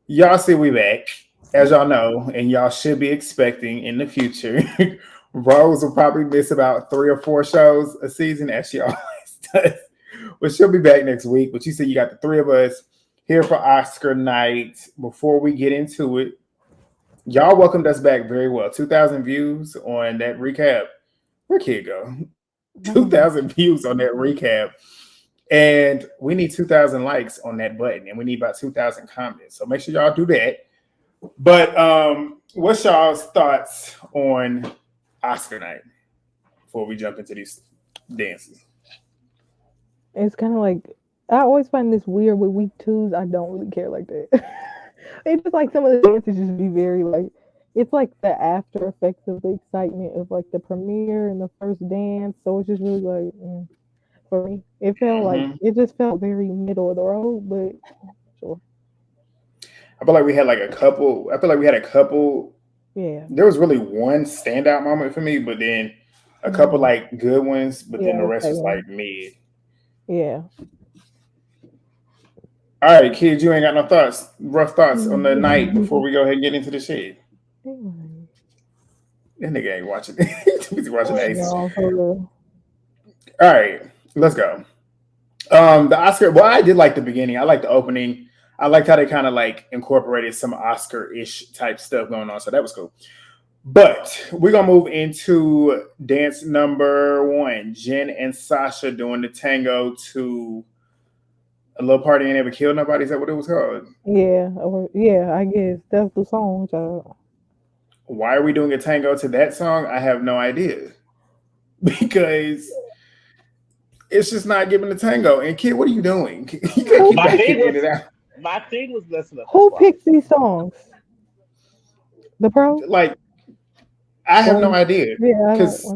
Y'all see we back, as y'all know, and y'all should be expecting in the future. Rose will probably miss about 3 or 4 shows a season, as she always does. But she'll be back next week. But you said you got the 3 of us here for Oscar night. Before we get into it, y'all welcomed us back very well. 2,000 views on that recap. Where kid go? 2,000 views on that recap. And we need 2,000 likes on that button. And we need about 2,000 comments. So make sure y'all do that. But what's y'all's thoughts on Oscar night before we jump into these dances? It's kind of like, I always find this weird with week 2s. I don't really care like that. It's just like some of the dances just be very like, it's like the after effects of the excitement of like the premiere and the first dance. So it's just really like, for me, it felt like, it just felt very middle of the road, but sure. I feel like we had like a couple. I feel like we had a couple. Yeah. There was really one standout moment for me, but then a couple like good ones, but then the rest was like mid. Yeah. All right, kids, you ain't got no thoughts, rough thoughts on the night before we go ahead and get into the shit. That nigga ain't watching. He's watching Ace. All right, let's go. The Oscar. Well, I did like the beginning. I like the opening. I liked how they kind of like incorporated some Oscar-ish type stuff going on. So that was cool. But we're going to move into dance number 1. Jenn and Sasha doing the tango to A Little Party Ain't Ever Killed Nobody. Is that what it was called? Yeah. Yeah, I guess. That's the song, child. Why are we doing a tango to that song? I have no idea. Because it's just not giving the tango. And kid, what are you doing? You can't keep backing it out. My thing was listening. Who picked these songs? The pro? Like, I have no idea. Yeah, because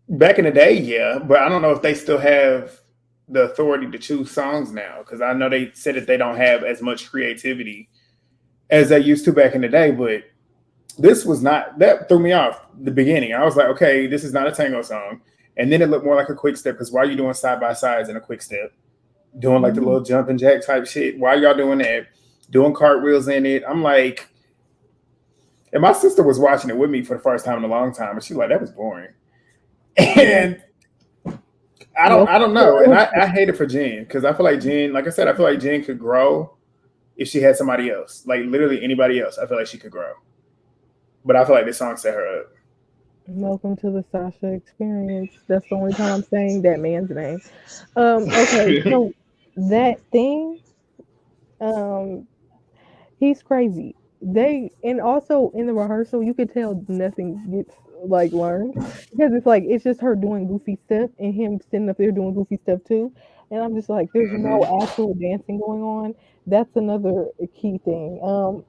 back in the day, yeah, but I don't know if they still have the authority to choose songs now. Because I know they said that they don't have as much creativity as they used to back in the day. But this was not, that threw me off the beginning. I was like, okay, this is not a tango song. And then it looked more like a quick step. Because why are you doing side by sides in a quick step? Doing like the little jumping jack type shit. Why y'all doing that? Doing cartwheels in it. I'm like, and my sister was watching it with me for the first time in a long time, and she's like, that was boring. And I don't know. And I hate it for Jenn because I feel like Jenn, like I said, I feel like Jenn could grow if she had somebody else. Like literally anybody else. I feel like she could grow. But I feel like this song set her up. Welcome to the Sasha experience. That's the only time I'm saying that man's name. Okay, so that thing, he's crazy. And also in the rehearsal, you could tell nothing gets like learned because it's like it's just her doing goofy stuff and him sitting up there doing goofy stuff too. And I'm just like, there's no actual dancing going on. That's another key thing.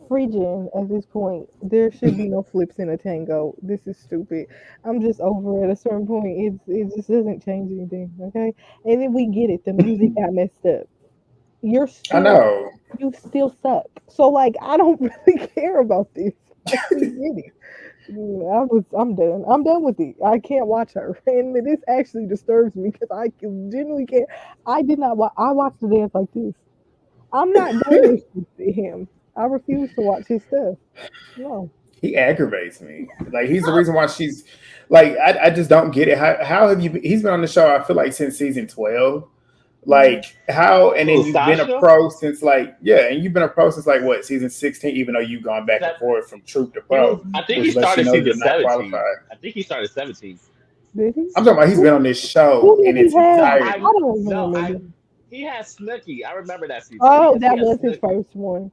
Free Jenn at this point. There should be no flips in a tango. This is stupid. I'm just over it. At a certain point, it just doesn't change anything. Okay, and then we get it. The music got messed up. You still suck. So like, I don't really care about this. I really get it. I'm done. I'm done with it. I can't watch her, and this actually disturbs me because I genuinely can't. I did not. I watched the dance like this. I'm not done with him. I refuse to watch his stuff. No. He aggravates me. Like he's the reason why she's like I just don't get it. How have you? He's been on the show. I feel like since season 12. Like how? And then you've been a pro since like and you've been a pro since like what season 16? Even though you've gone back and forth from troop to pro. I think he started season 17. I think he started 17. Did he? I'm talking about he's been on this show in its entirety. I don't know. He had Snooki. I remember that season. Oh, that was his first one.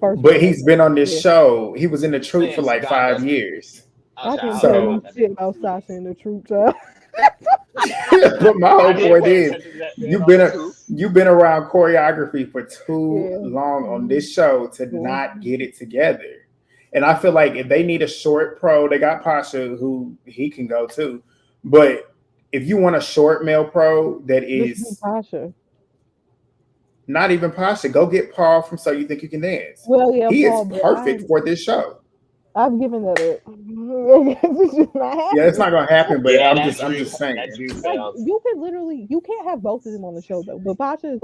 But he's been on this show. He was in the troop for like 5 years. I didn't say shit about Sasha in the troop, child. But my whole point is, you've been around choreography for too long on this show to not get it together. And I feel like if they need a short pro, they got Pasha, who he can go to. But if you want a short male pro that is Pasha. Not even Pasha. Go get Paul from So You Think You Can Dance. Well, yeah, he is perfect for this show. I've given that up. It's just not happening. Yeah, it's not gonna happen. But Yeah, I'm that just saying. That dream Like, fails. you can't have both of them on the show though. But Pasha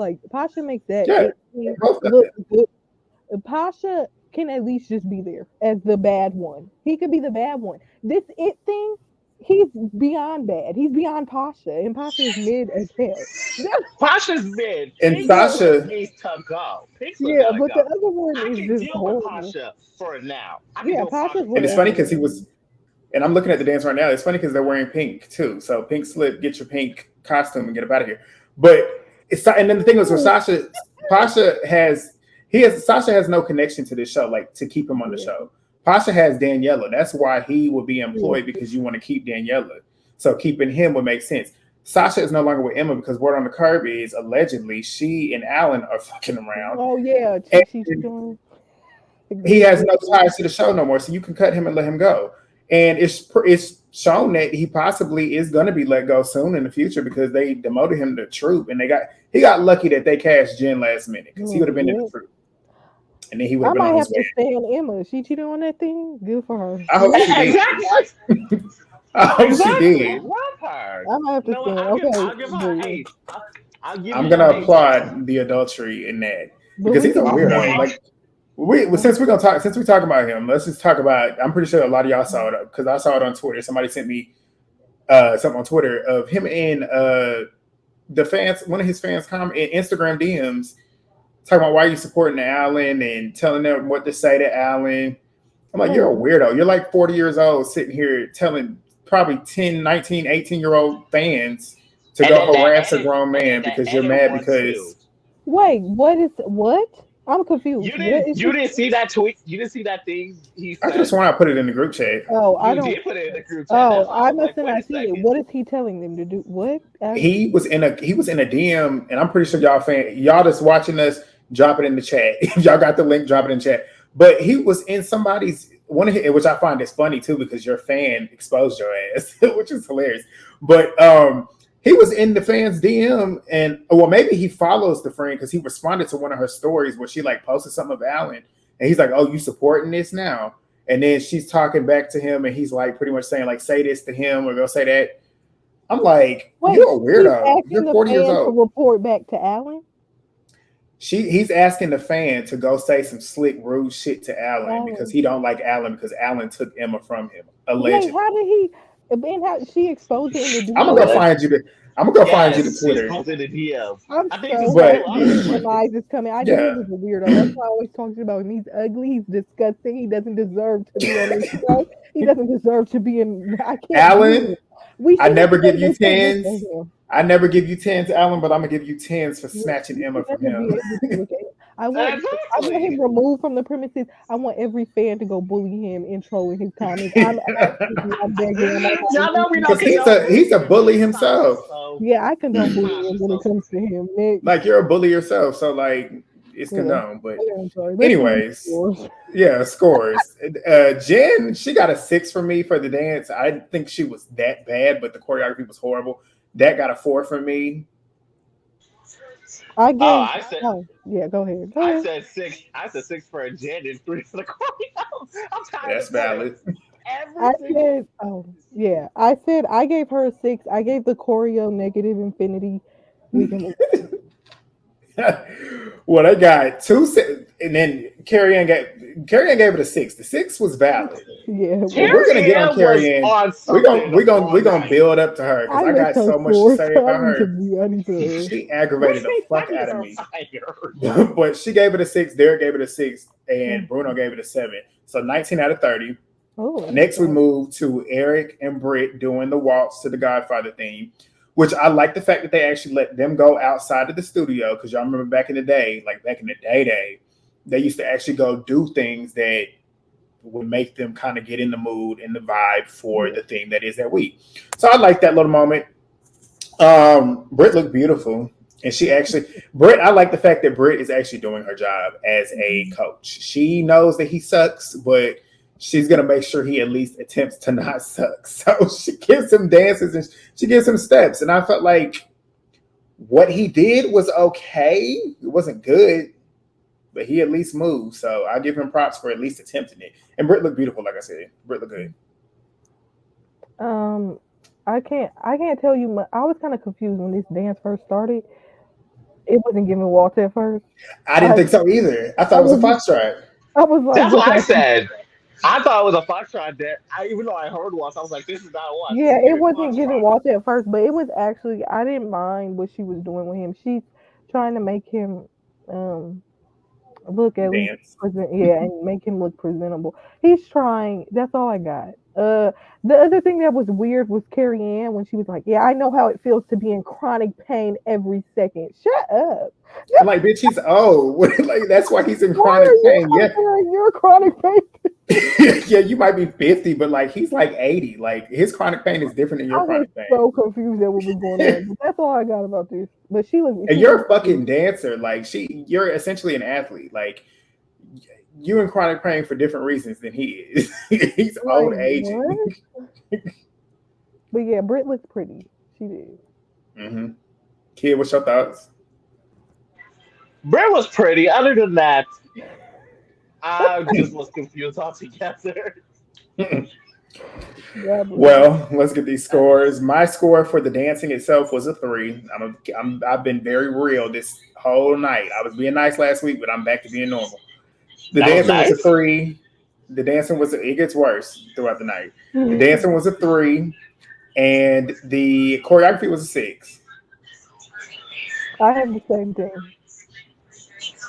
makes that Yeah, it seem both of look good. Pasha can at least just be there as the bad one. He could be the bad one. This it thing, he's beyond bad. He's beyond Pasha, and Pasha is mid as hell. Pasha's mid. And Pink Sasha Slip needs to go. Pink Slip Yeah, gotta but go. the other one I is can just deal horrible. with Pasha for now. Yeah, Pasha's And it's funny because he was, and I'm looking at the dance right now. It's funny because they're wearing pink too. So Pink Slip, get your pink costume and get up out of here. But it's, and then the thing was with Sasha has no connection to this show, like to keep him on the show. Pasha has Daniella. That's why he would be employed, because you want to keep Daniella. So keeping him would make sense. Sasha is no longer with Emma because word on the curb is allegedly she and Alan are fucking around. Oh yeah, he has no ties to the show no more, so you can cut him and let him go. And it's shown that he possibly is going to be let go soon in the future because they demoted him to troop, and he got lucky that they cast Jenn last minute because he would have been in the troop. And then he would have been on his way. I might have to stay on Emma. She cheated on that thing. Good for her. I hope she did. I hope she did. I might have to stay. Okay. I'll give her 8. I'm gonna applaud the adultery in that because he's a weirdo. Like since we're talking about him, let's just talk about. I'm pretty sure a lot of y'all saw it because I saw it on Twitter. Somebody sent me something on Twitter of him and the fans. One of his fans comment in Instagram DMs. Talking about why you supporting Alan and telling them what to say to Alan. I'm like, you're a weirdo. You're like 40 years old sitting here telling probably 10, 19, 18-year-old fans to go harass a grown man because you're mad because... Wait, what? I'm confused. You didn't see that tweet? You didn't see that thing he said? I just want to put it in the group chat. Oh, I don't. You did put it in the group chat. Oh, I must have not seen it. What is he telling them to do? What? He was in a DM, and I'm pretty sure y'all that's watching us, drop it in the chat. If y'all got the link, drop it in the chat. But he was in somebody's which I find is funny too because your fan exposed your ass, which is hilarious. But he was in the fan's DM, and maybe he follows the friend because he responded to one of her stories where she like posted something of Alan, and he's like, "Oh, you supporting this now?" And then she's talking back to him, and he's like pretty much saying like, "Say this to him or go say that." I'm like, you're a weirdo. You're 40 years old. To report back to Alan. He's asking the fan to go say some slick, rude shit to Alan because he don't like Alan because Alan took Emma from him. Allegedly. Wait, how did he? And how she exposed it in the DM? I'm gonna go find you. I'm gonna go find you the Twitter. The DM. I think demise is coming. I knew he was a weirdo. That's why I always talk about him. He's ugly. He's disgusting. He doesn't deserve to be on this show. He doesn't deserve to be in. I can't. Alan, I never give you 10s. I never give you 10s, Alan, but I'm gonna give you 10s for snatching Emma from him. I want him removed from the premises. I want every fan to go bully him and troll in his comments. I'm begging. He's a bully himself. Yeah, I condone bullying when it comes to him. Nick. Like you're a bully yourself, so like it's condoned. But anyways, scores. Jenn, she got a 6 from me for the dance. I didn't think she was that bad, but the choreography was horrible. That got a 4 from me. I gave. Go ahead. I said 6. I said 6 for a Jenn and 3 for the choreo. That's valid. I said I gave her a 6. I gave the choreo negative infinity. Well, they got 2, and then Carrie Ann gave it a 6. The 6 was valid. Yeah, we're gonna get on Carrie Ann. We're gonna build up to her because I got so much to say about her. She aggravated the fuck out of me. But she gave it a 6. Derek gave it a 6, and Bruno gave it a 7. So 19 out of 30. Next, we move to Eric and Britt doing the waltz to the Godfather theme, which I like the fact that they actually let them go outside of the studio because y'all remember back in the day, they used to actually go do things that would make them kind of get in the mood and the vibe for the theme that is that week. So I like that little moment. Britt looked beautiful. And I like the fact that Britt is actually doing her job as a coach. She knows that he sucks, but she's going to make sure he at least attempts to not suck. So she gives him dances and she gives him steps. And I felt like what he did was okay. It wasn't good, but he at least moved. So I give him props for at least attempting it. And Britt looked beautiful, like I said. Britt looked good. I can't tell you. I was kind of confused when this dance first started. It wasn't giving waltz at first. I didn't think so either. I thought it was a foxtrot. I was like, That's what I said. I thought it was a foxtrot dance. Even though I heard once, I was like, "This is not one. Yeah, it wasn't giving waltz at first, but it was actually. I didn't mind what she was doing with him. She's trying to make him look at least and make him look presentable. He's trying. That's all I got. The other thing that was weird was Carrie Ann when she was like, "Yeah, I know how it feels to be in chronic pain every second." Shut up. I'm like, bitch, he's old. Like that's why he's in chronic pain. Yeah, you're chronic pain. Yeah, you might be 50, but like he's like 80. Like his chronic pain is different than your chronic pain. So confused at what was going on. But that's all I got about this. But she was. And you're a fucking dancer. Like you're essentially an athlete. Like you're in chronic pain for different reasons than he is. He's like, old aging. But yeah, Britt looks pretty. She did. Mm-hmm. Kid, what's your thoughts? Britt was pretty. Other than that, I just was confused altogether. Well, let's get these scores. My score for the dancing itself was a 3. I've been very real this whole night. I was being nice last week, but I'm back to being normal. The dancing was a 3. The dancing it gets worse throughout the night. The dancing was a 3, and the choreography was a 6. I have the same thing.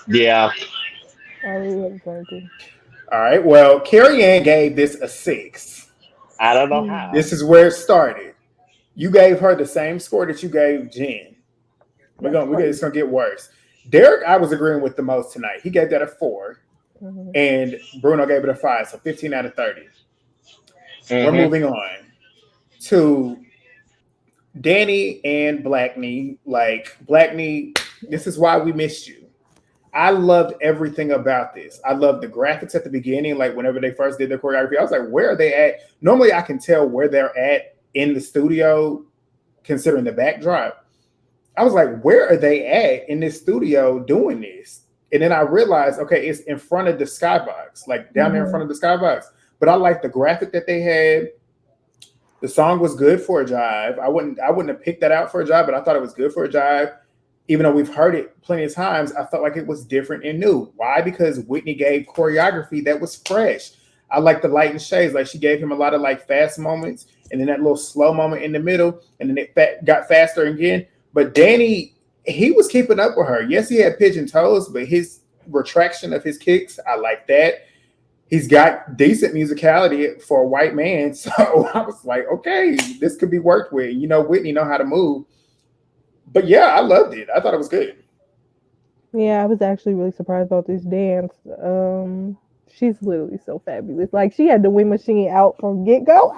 Yeah. I really have the same thing. All right. Well, Carrie Ann gave this a 6. I don't know how. This is where it started. You gave her the same score that you gave Jenn. It's gonna get worse. Derek, I was agreeing with the most tonight. He gave that a 4. Mm-hmm. And Bruno gave it a 5, so 15 out of 30. Mm-hmm. We're moving on to Danny and Blackney. Like, Blackney, this is why we missed you. I loved everything about this. I loved the graphics at the beginning, like whenever they first did their choreography. I was like, where are they at? Normally I can tell where they're at in the studio, considering the backdrop. I was like, where are they at in this studio doing this? And then I realized, okay, it's in front of the skybox, like down there in front of the skybox. But I like the graphic that they had. The song was good for a jive. I wouldn't have picked that out for a jive, but I thought it was good for a jive. Even though we've heard it plenty of times, I felt like it was different and new. Why? Because Witney gave choreography that was fresh. I like the light and shades. Like she gave him a lot of like fast moments, and then that little slow moment in the middle, and then it got faster again. But Danny, he was keeping up with her. Yes, he had pigeon toes, but his retraction of his kicks, I like that. He's got decent musicality for a white man. So I was like, okay, this could be worked with. You know, Witney know how to move. But yeah, I loved it. I thought it was good. Yeah, I was actually really surprised about this dance. She's literally so fabulous. Like she had the wind machine out from get-go.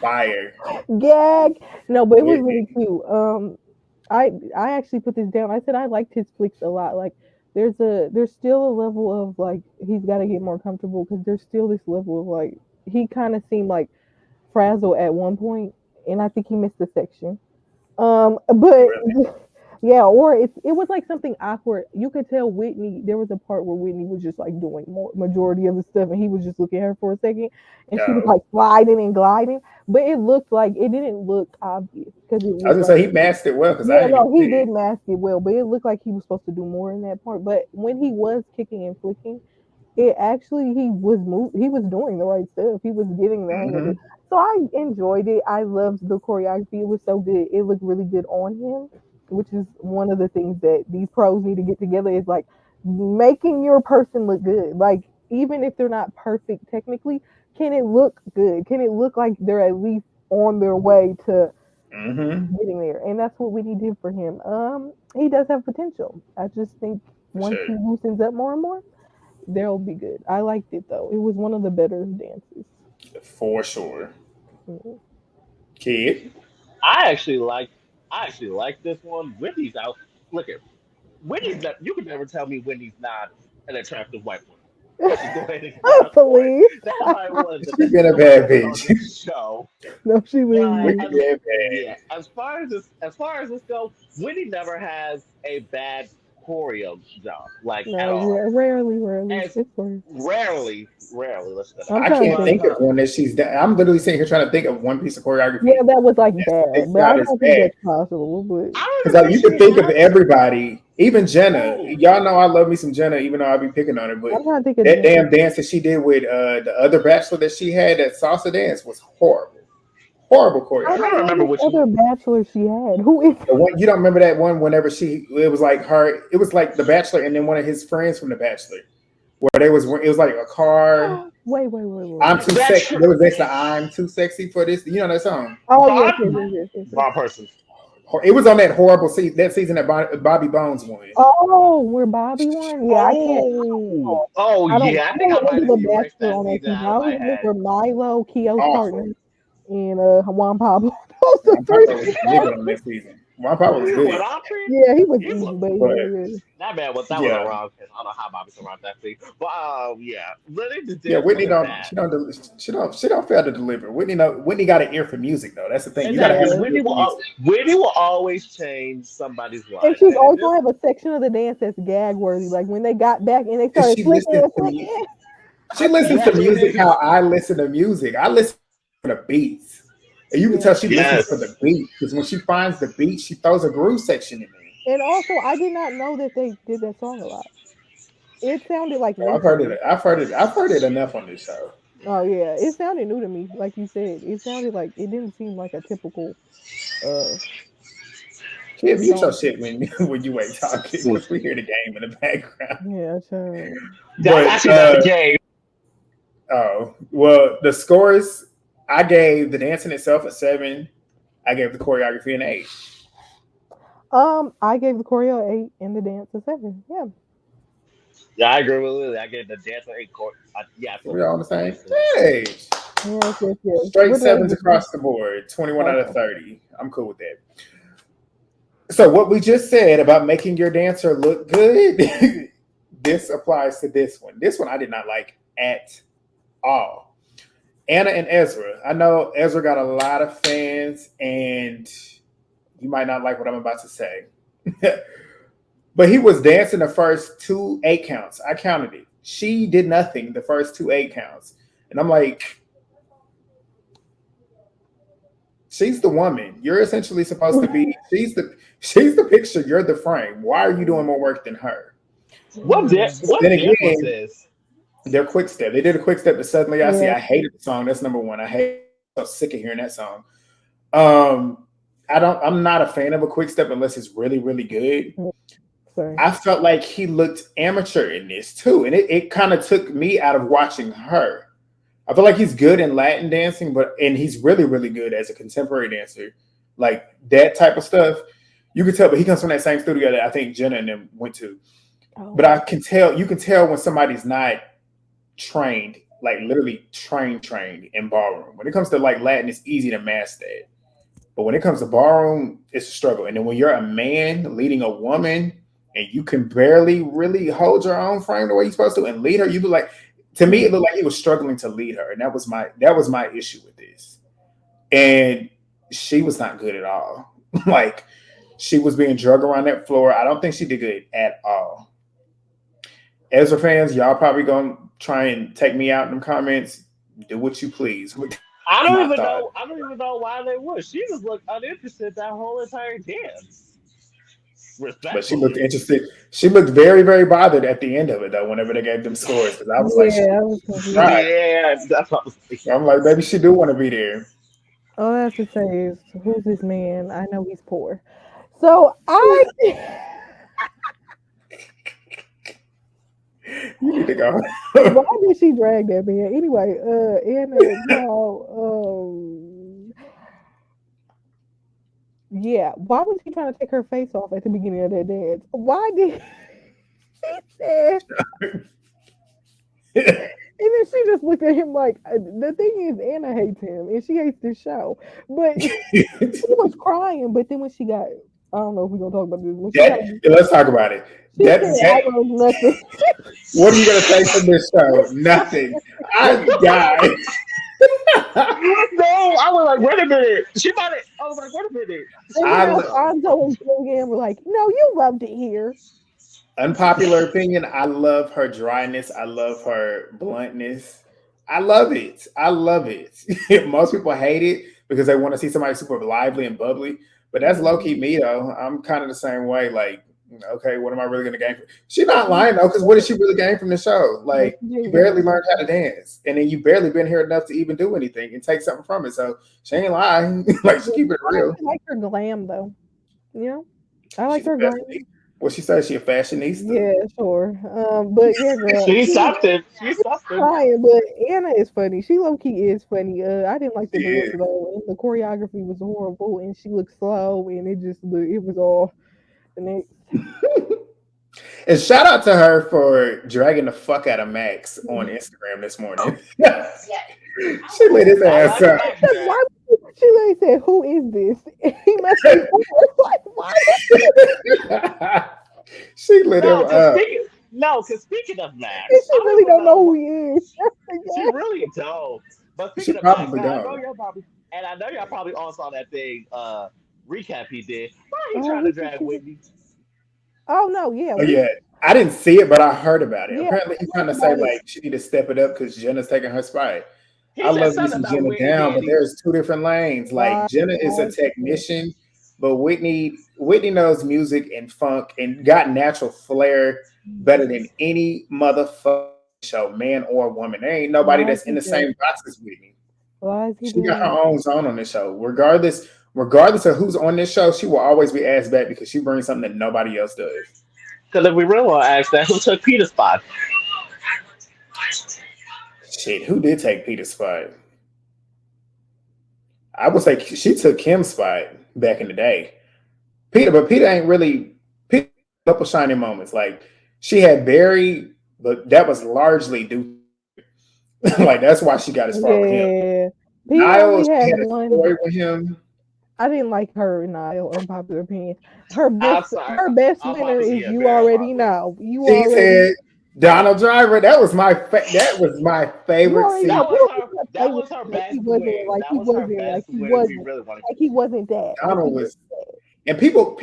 Fire. Gag. No, but it was really cute. I actually put this down. I said I liked his flicks a lot. Like there's still a level of like he's got to get more comfortable because there's still this level of like he kind of seemed like frazzled at one point, and I think he missed a section. But really? Yeah, or it was like something awkward. You could tell Witney. There was a part where Witney was just like doing majority of the stuff, and he was just looking at her for a second, and she was like sliding and gliding. But it didn't look obvious because I was gonna say he masked it well. He did mask it well, but it looked like he was supposed to do more in that part. But when he was kicking and flicking, he was doing the right stuff. He was getting the hang of it. So I enjoyed it. I loved the choreography. It was so good. It looked really good on him, which is one of the things that these pros need to get together is like making your person look good. Like even if they're not perfect technically, can it look good? Can it look like they're at least on their way to getting there? And that's what we did for him. He does have potential. I just think once he loosens up more and more, they'll be good. I liked it though. It was one of the better dances. For sure. Kid? I actually like this one. Whitney's out. Look at Whitney's not, you can never tell me Whitney's not an attractive white woman. Please. That's why I wanted She's been a bad bitch. Show. No, she was. Yeah. As far as this goes, Whitney never has a bad choreo job, like at No, all. rarely. As It's fine. rarely, let's say I'm that. I trying to can't But think. think of one that she's done. I'm literally sitting here trying to think of one piece of choreography Yeah, that was like that bad, sticks but I out as don't think bad. that's possible. But I don't Because even like, think you she could think of has. everybody, even Jenna. No, Y'all know I love me some Jenna, even though I be picking on her. But I'm trying to think of that Jenna. damn dance that she did with the other bachelor that she had, that salsa dance, was horrible. Horrible I I'm choreography. trying to don't know remember what which other one. bachelor she had. Who is? The one you don't remember that one whenever it was like her, it was like the Bachelor and then one of his friends from the Bachelor, where it was like a car. I'm Wait. too That's sexy. true. There was next to I'm too sexy for this. You know that song? Oh yes, yes, Bond, yes, yes, yes, yes. Bond person. It was on that horrible season, that season that Bobby Bones won. Oh, where Bobby won? Yeah, I can't. Oh I don't. yeah. I I think don't I might remember have the erased bachelor that on that season season. I out of only my head. remember Milo, Keo's partner, Awful. and Juan Pablo. Those the Juan three. Pablo was good on that season. Juan Pablo was What good, option? Yeah, he was He easy, was but but yeah. that man. That was a yeah, wrong. I don't know how Bobby survived that thing, but yeah. Lily just yeah. dance Whitney wasn't don't bad. she don't fail to deliver. Whitney got an ear for music though. That's the thing. You got to have Exactly. an Yeah. ear for music. Whitney will always change somebody's And life, she's and also this have a section of the dance that's gag worthy. Like when they got back and they And started she flicking listens and to me. flicking. She listens to yes, music how I listen to music. I listen for the beats. And you can Yeah. tell she listens for the yes. beat because when she finds the beat, she throws a groove section in there. And also, I did not know that they did that song a lot. It sounded like So new to me. I've heard it enough on this show. Oh yeah, it sounded new to me. Like you said, it sounded like it didn't seem like a typical uh Kid, mute your song. shit when when you ain't talking because we hear the game in the background. Yeah, so That's But actually not the game. oh well, the scores I gave the dancing itself a 7. I gave the choreography an 8. I gave the choreo 8 and the dance a 7. Yeah. Yeah, I agree with Lily. I get the dance for 8 court. Yeah, We absolutely. all on the same Absolutely. page. Yes. Straight What did I sevens give you? across the board, 21 out of Okay. 30. I'm cool with that. So what we just said about making your dancer look good, this applies to this one. This one I did not like at all. Anna and Ezra. I know Ezra got a lot of fans, and you might not like what I'm about to say. But he was dancing the first 2 8 counts. I counted it. She did nothing the first 2 8 counts. And I'm like, she's the woman. You're essentially supposed to be. She's the picture. You're the frame. Why are you doing more work than her? What Then dance was again, this? their quick step. They did a quick step to Suddenly I See. Yeah. I hated the song. That's number one. I'm so sick of hearing that song. I'm not a fan of a quick step unless it's really, really good. Sorry. I felt like he looked amateur in this too. And it kind of took me out of watching her. I feel like he's good in Latin dancing, and he's really, really good as a contemporary dancer. Like that type of stuff. You can tell, but he comes from that same studio that I think Jenna and them went to. Oh. But you can tell when somebody's not trained, like literally trained in ballroom. When it comes to like Latin, it's easy to master that. But when it comes to ballroom, it's a struggle. And then when you're a man leading a woman and you can barely really hold your own frame the way you're supposed to and lead her, you be like, to me, it looked like he was struggling to lead her. And that was my issue with this. And she was not good at all. Like she was being drugged around that floor. I don't think she did good at all. Ezra fans, y'all probably gonna try and take me out in the comments. Do what you please. I don't even thought. know. I don't even know why they would. She just looked uninterested that whole entire dance. But she Respectfully. looked interested. She looked very, very bothered at the end of it, though, whenever they gave them scores. Because I was like, Yeah, I was confused. right. Yeah, that's what I was thinking. I'm like, maybe she do want to be there. All I have to say is, who's this man? I know he's poor. So You need to go. why did she drag that man? Anyway, yeah, why was he trying to take her face off at the beginning of that dance? Why did he said? And then she just looked at him like, the thing is, Anna hates him and she hates this show. But she was crying. But then when she got, I don't know if we're gonna talk about this. When she got, Let's talk about it. she said, I wrote nothing. What are you gonna say from this show? Nothing. I died. No, I was like, wait a minute. She might have. I was like, wait a minute. And then Alfonso and Julian were like, no, you loved it here. Unpopular opinion. I love her dryness. I love her bluntness. I love it. I love it. Most people hate it because they want to see somebody super lively and bubbly. But that's low key me though. I'm kind of the same way. Like, okay, what am I really gonna gain? She's not lying though, because what did she really gain from the show? Like, you barely learned how to dance, and then you barely been here enough to even do anything and take something from it. So she ain't lying. Like, she keep it real. I like her glam though. You know, I like She's a her glam. fashionista. What she said, she a fashionista. Yeah, sure. But yeah, girl, She's she something. She's something. crying, but Anna is funny. She low key is funny. I didn't like the Yeah. dance at all. And the choreography was horrible, and she looked slow, and it was all. And it, And shout out to her for dragging the fuck out of Max on Instagram this morning. She lit his I ass like up. that. why she literally said, "Who is this?" He must be like, "Why?" She lit him No, up. because speaking of Max, And she I really wanna don't know know. who he is. She really don't. But She speaking of Max, probably don't. I know y'all probably all saw that thing recap he did. Why are you Oh, trying to drag Whitney? oh no, yeah, Oh yeah, I didn't see it, but I heard about it. yeah, Apparently, he's I trying heard to say about it. like she need to step it up because Jenna's taking her spot. He I said love me something some about Jenna Whitney down, but being there's two different lanes. Like Right, Jenna is a right. technician, but Whitney knows music and funk and got natural flair better than any motherfucker show, man or woman. There ain't nobody Why is that's in he the doing? same box as Whitney. Why is he She got her doing? own zone on this show. Regardless of who's on this show, she will always be asked back because she brings something that nobody else does. because if we really want to ask that, who took Peter's spot? Shit, who did take Peter's spot? I would say she took Kim's spot back in the day. Peter ain't really Peter had a couple shining moments. Like she had Barry, but that was largely due like that's why she got as far with him. Yeah, Peter Niall, only she had had a one. story with him. I didn't like her, Niall. Unpopular opinion. I'm sorry. Her best I'm winner popular. is Yeah, you very already unpopular. know. You She already, said Donald Driver. That was my you favorite already know. scene. People gonna play That with was her him like he best wasn't, win. That was her best win. If we really want to. like he wasn't that, like he Donald was was and people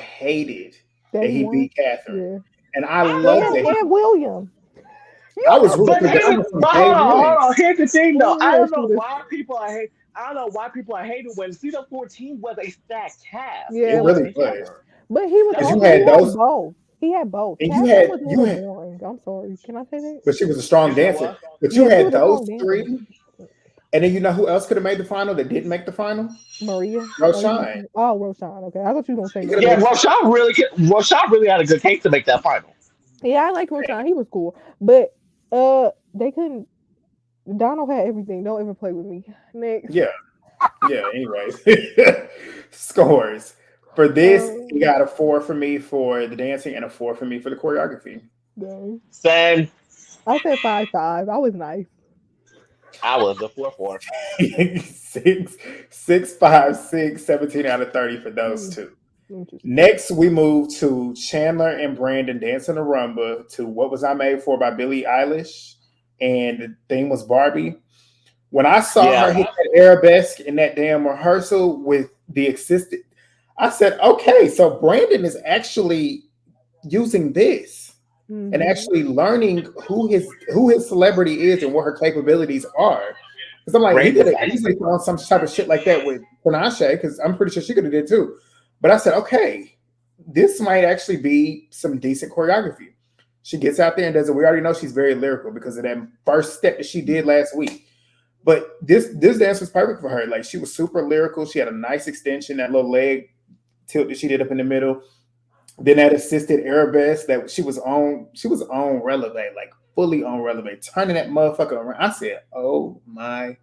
hated that that he he won. beat Catherine. Yeah, And I I don't loved know that why. and William. I You was rooting But for here's Donald from but day hold one. on. Here's the thing though. I William don't know should have. why people are hate. I don't know why people are hating when season 14 was a stacked cast. Yeah, It It it was really was. was. together. But he was That's Because what you also he had had those both. He had both. and Catherine was a you little had boring. I'm sorry. Can I say that? but she was a you strong said dancer. what? But you Yeah, she had was a those strong dancer. three. And then you know who else could have made the final that didn't make the final? Maria. Roshan. Roshan. Okay, I thought you were gonna say He could have Yeah, made Maria. the Roshan really had a good case to make that final. Yeah, I like Roshan. He was cool, but they couldn't. Donald had everything. Don't ever play with me. Next. yeah. Yeah. Anyways. Scores. For this, you Um, got a 4 for me for the dancing and a 4 for me for the choreography. dang. Same. I said 5-5. I was nice. I was the 4-4. six, six, five, six, 17 out of 30 for those Hmm, two. interesting. Next, we move to Chandler and Brandon dancing the rumba to What Was I Made For by Billie Eilish. And the theme was Barbie. When I saw her Yeah. hit that arabesque in that damn rehearsal with the assistant, I said, okay, so Brandon is actually using this and Hmm. actually learning who his celebrity is and what her capabilities are. Because I'm like, he could Brandon's have easily found some type of shit like that with Panache, because I'm pretty sure she could have did too. But I said, okay, this might actually be some decent choreography. She gets out there and does it. We already know she's very lyrical because of that first step that she did last week. But this dance was perfect for her. Like she was super lyrical. She had a nice extension, that little leg tilt that she did up in the middle. Then that assisted arabesque that she was on releve, like fully on releve, turning that motherfucker around. I said, "Oh my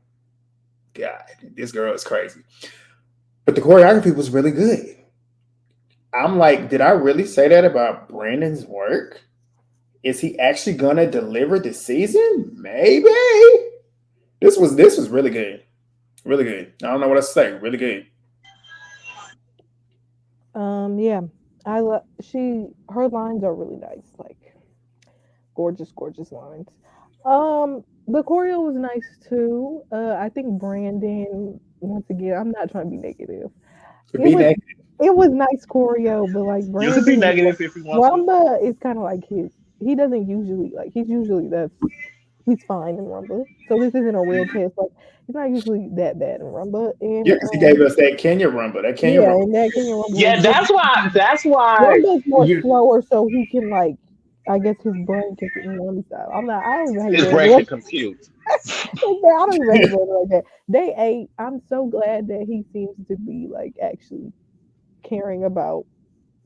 god, this girl is crazy." But the choreography was really good. I'm like, did I really say that about Brandon's work? Is he actually gonna deliver this season? Maybe. This was really good, really good. I don't know what else to say. Really good. Yeah. I love her lines are really nice. Like gorgeous, gorgeous lines. The choreo was nice too. I think Brandon, once again, I'm not trying to be negative. To It be was negative. It was nice choreo, but like You can be Brandon, negative if you want to. Rumba is kind of like his. He doesn't usually like. He's fine in Rumba. So this isn't a real test. Like he's not usually that bad in Rumba. Yeah, And because he gave us that Kenya rumba. That Kenya yeah, rumba. and that Kenya Rumba was Yeah, good. that's why. That's why Rumba's more you slower, so he can like. I guess his brain can style. I'm not. I don't even hate his Brandon. brain can compute. I don't even hate Brandon like that. Day 8. I'm so glad that he seems to be like actually caring about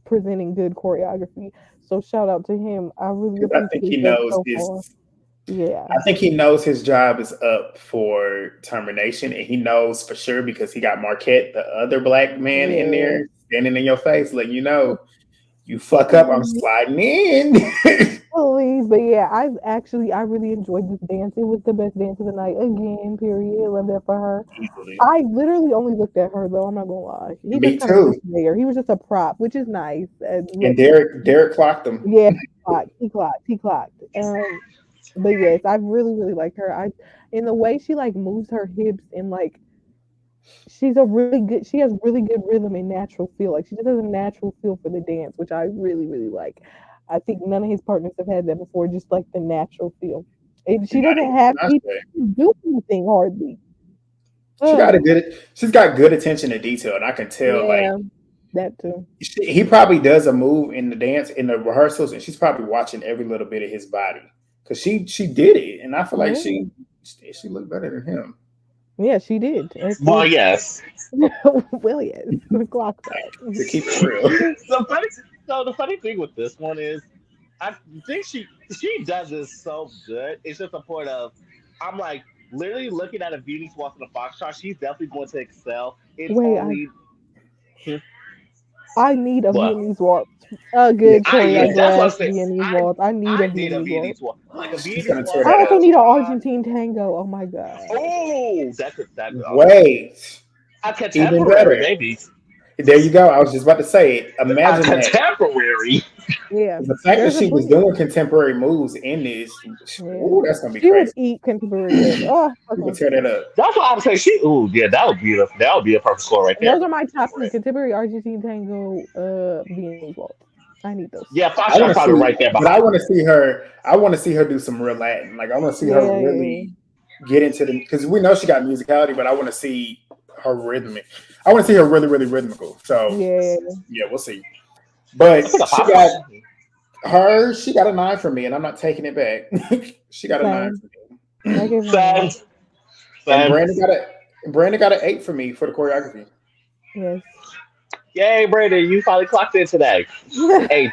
presenting good choreography. So shout out to him. I really I think he appreciate that knows so his. far. Yeah. I think he knows his job is up for termination, and he knows for sure because he got Marquette, the other black man, in there standing in your face, like you fuck up, I'm sliding in. Please, but yeah, I really enjoyed this dance. It was the best dance of the night again. Period. Love that for her. Easily. I literally only looked at her though. I'm not gonna lie. He Me just kind of too. was there. He was just a prop, which is nice. And Derek clocked him. Yeah, he clocked. But yes, I really like her. In the way she like moves her hips and like she has really good rhythm and natural feel. Like she just has a natural feel for the dance, which I really like. I think none of his partners have had that before, just like the natural feel. And she doesn't have to do anything hardly. She's got good attention to detail, and I can tell that too. He probably does a move in the dance in the rehearsals, and she's probably watching every little bit of his body because she did it, and I feel like she looked better than him. Yeah, she did. Well, yes. Well, yes. Clock that. To keep it real. The funny thing with this one is, I think she does this so good. It's just a point of, I'm like literally looking at a Viennese waltz in a foxtrot. She's definitely going to excel. I need a Viennese waltz. A good choreographed Viennese waltz. I need a Viennese waltz. Like a Viennese waltz. I also need an Argentine tango. Oh my god. Oh, wait. A contemporary, baby. There you go. I was just about to say it. Imagine a contemporary. Yeah. The fact that she was doing contemporary moves in this, ooh, that's gonna be she crazy. Would eat contemporary. Oh, okay. Tear that up. That's what I'm saying. That would be that would be a perfect score right there. Those are my top 3: contemporary, Argentine tango, Viennese waltz. I need those. Yeah, Pasha probably right there. But I want to see her. I want to see her do some real Latin. Like I want to see her really get into the because we know she got musicality, but I want to see her rhythmic. I want to see her really rhythmical. So yeah, we'll see. But she got a 9 from me, and I'm not taking it back. She got a 9 for me. And Brandon got an 8 for me for the choreography. Yes. Yay, Brandon! You finally clocked in today. 8.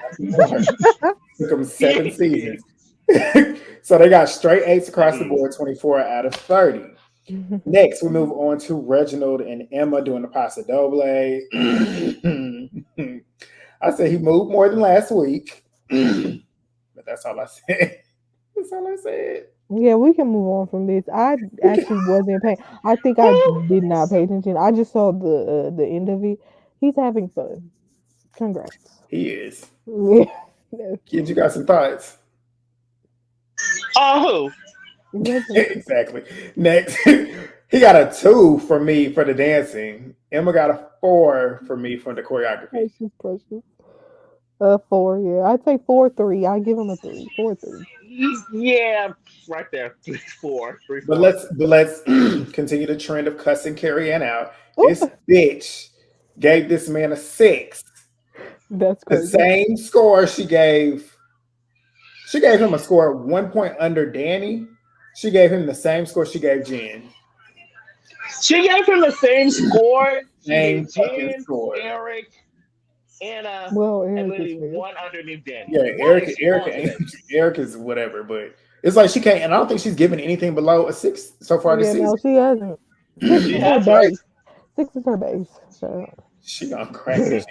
Took them 7 seasons. So they got straight 8s across the board, 24 out of 30. Next, we move on to Reginald and Emma doing the Paso Doble. I said he moved more than last week. But that's all I said. That's all I said. Yeah, we can move on from this. I actually wasn't paying. I think I did not pay attention. I just saw the end of it. He's having fun. Congrats. He is. Yeah. Kids, you got some thoughts? Oh, exactly. Next, he got a 2 for me for the dancing. Emma got a 4 for me for the choreography. Precious. 4, yeah. I'd say 4-3. I give him a 3. 4-3. Yeah, right there. 4. But let's continue the trend of cussing Carrie Ann out. This bitch gave this man a 6. That's crazy. The same score she gave him a score 1 point under Danny. She gave him the same score she gave Jenn. She gave him the same score. Same Jenn, score. Eric, Anna, and literally one underneath Danny. Yeah, Eric is whatever, but it's like she can't, and I don't think she's given anything below a 6 so far this season. No, she hasn't. 6 is her base. 6 is her base. So she gonna crack it.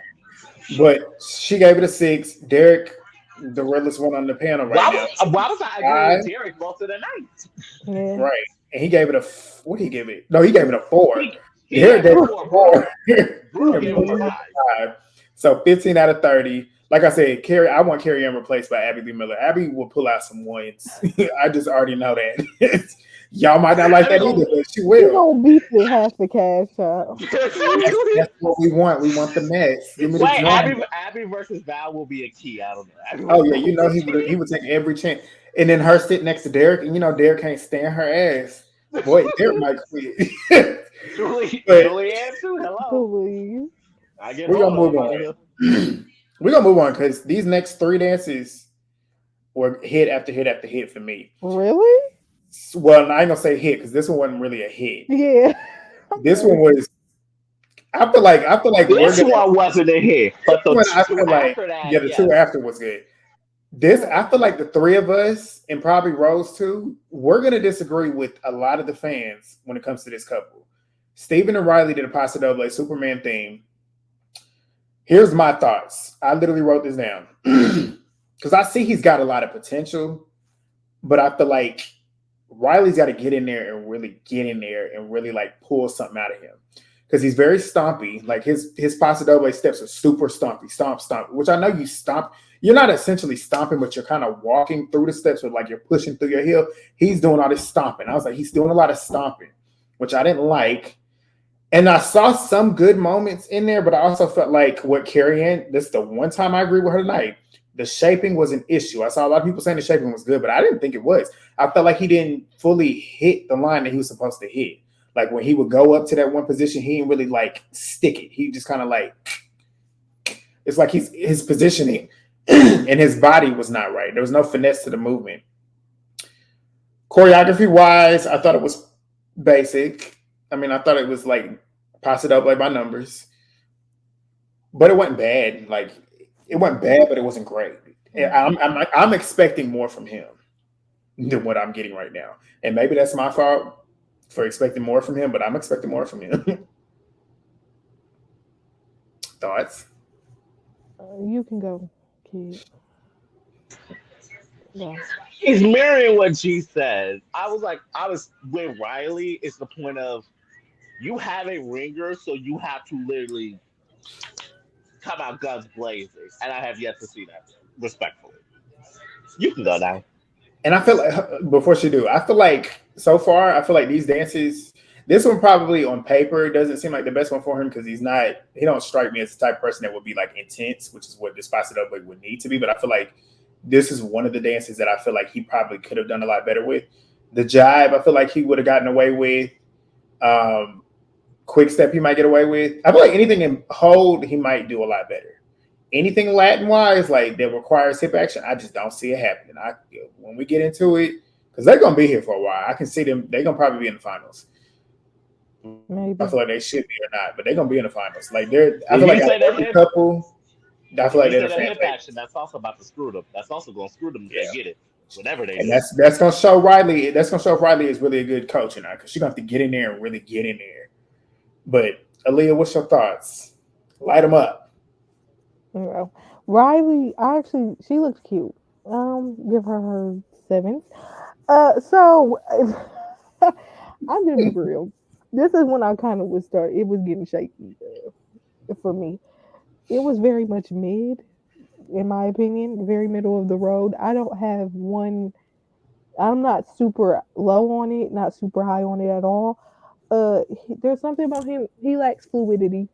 But she gave it a 6. Derek, the realest one on the panel right now. Why was I agreeing with Derek most of the night? Yeah. Right. And he gave it what did he give it? No, he gave it a 4. Derek gave it a 4. Brooke gave it a 5. So 15 out of 30. Like I said, I want Carrie Ann replaced by Abby Lee Miller. Abby will pull out some wins. I just already know that. Y'all might not like that either, but she You will. gonna beat the half the cash out. That's what we want. We want the mess. Give me the Wait, drama. Abby versus Val will be a key. I don't know. Oh yeah, you know he would take every chance. And then her sit next to Derek, and you know Derek can't stand her ass. Boy, Derek might quit. But Julianne too. Hello. Please. I get we're gonna hold move on. on. We're gonna move on because these next 3 dances were hit after hit after hit for me. Really? Well, I ain't gonna say hit because this one wasn't really a hit. Yeah. This one was. I feel like This one wasn't a hit, but the I feel two like after that, the 2 after was good. This I feel like the 3 of us and probably Rose too, we're gonna disagree with a lot of the fans when it comes to this couple. Steven and Riley did a Paso Doble Superman theme. Here's my thoughts. I literally wrote this down because I see he's got a lot of potential, but I feel like Riley's got to get in there and really get in there and really like pull something out of him. Because he's very stompy. Like his Paso Doble steps are super stompy, stomp, which I know you stomp. You're not essentially stomping, but you're kind of walking through the steps with like you're pushing through your heel. He's doing all this stomping. I was like, he's doing a lot of stomping, which I didn't like. And I saw some good moments in there, but I also felt like what Carrie Ann, this is the one time I agree with her tonight. The shaping was an issue. I saw a lot of people saying the shaping was good, but I didn't think it was. I felt like he didn't fully hit the line that he was supposed to hit. Like when he would go up to that one position, he didn't really like stick it. He just kind of like, it's like his positioning and his body was not right. There was no finesse to the movement. Choreography wise, I thought it was basic. I mean, I thought it was like pass it up like by numbers, but it wasn't bad. Like it wasn't bad, but it wasn't great. I'm expecting more from him than what I'm getting right now, and maybe that's my fault for expecting more from him. But I'm expecting more from him. Thoughts? You can go, kid. Yeah. He's mirroring what G said. I was with Riley. It's the point of you have a ringer, so you have to literally come out guns blazing, and I have yet to see that. Respectfully, you can go now. And I feel like before she do, I feel like so far, I feel like these dances. This one probably on paper doesn't seem like the best one for him because he don't strike me as the type of person that would be like intense, which is what Despacito would need to be. But I feel like this is one of the dances that I feel like he probably could have done a lot better with. The jive, I feel like he would have gotten away with. Quick step, he might get away with. I feel like anything in hold, he might do a lot better. Anything Latin wise, like that requires hip action, I just don't see it happening. When we get into it, because they're gonna be here for a while, I can see them. They're gonna probably be in the finals. Maybe. I feel like they should be or not, but they're gonna be in the finals. Like I feel like every couple. I feel like they're the hip action. That's also about to screw them. That's also gonna screw them if they get it. Whatever they. And that's gonna show Riley. That's gonna show if Riley is really a good coach or not, because she's gonna have to get in there and really get in there. But Aaliyah, what's your thoughts? Light them up. Well, Riley, she looks cute. Give her 7. So I'm gonna be real. This is when I kind of would start. It was getting shaky for me. It was very much mid, in my opinion, very middle of the road. I don't have one. I'm not super low on it, not super high on it at all. There's something about him. He lacks fluidity.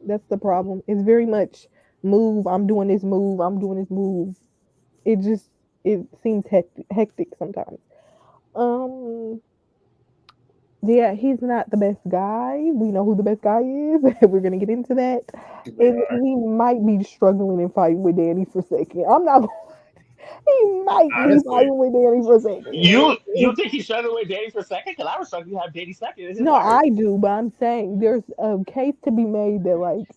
That's the problem. It's very much move. I'm doing this move. I'm doing this move. It seems hectic sometimes. Um, yeah, he's not the best guy. We know who the best guy is. We're gonna get into that, and he might be struggling and fighting with Danny for second. I'm not. He might be fighting with Danny for second. You think he's struggling with Danny for second? Because I was struggling to have Danny second. No, I do, but I'm saying there's a case to be made that like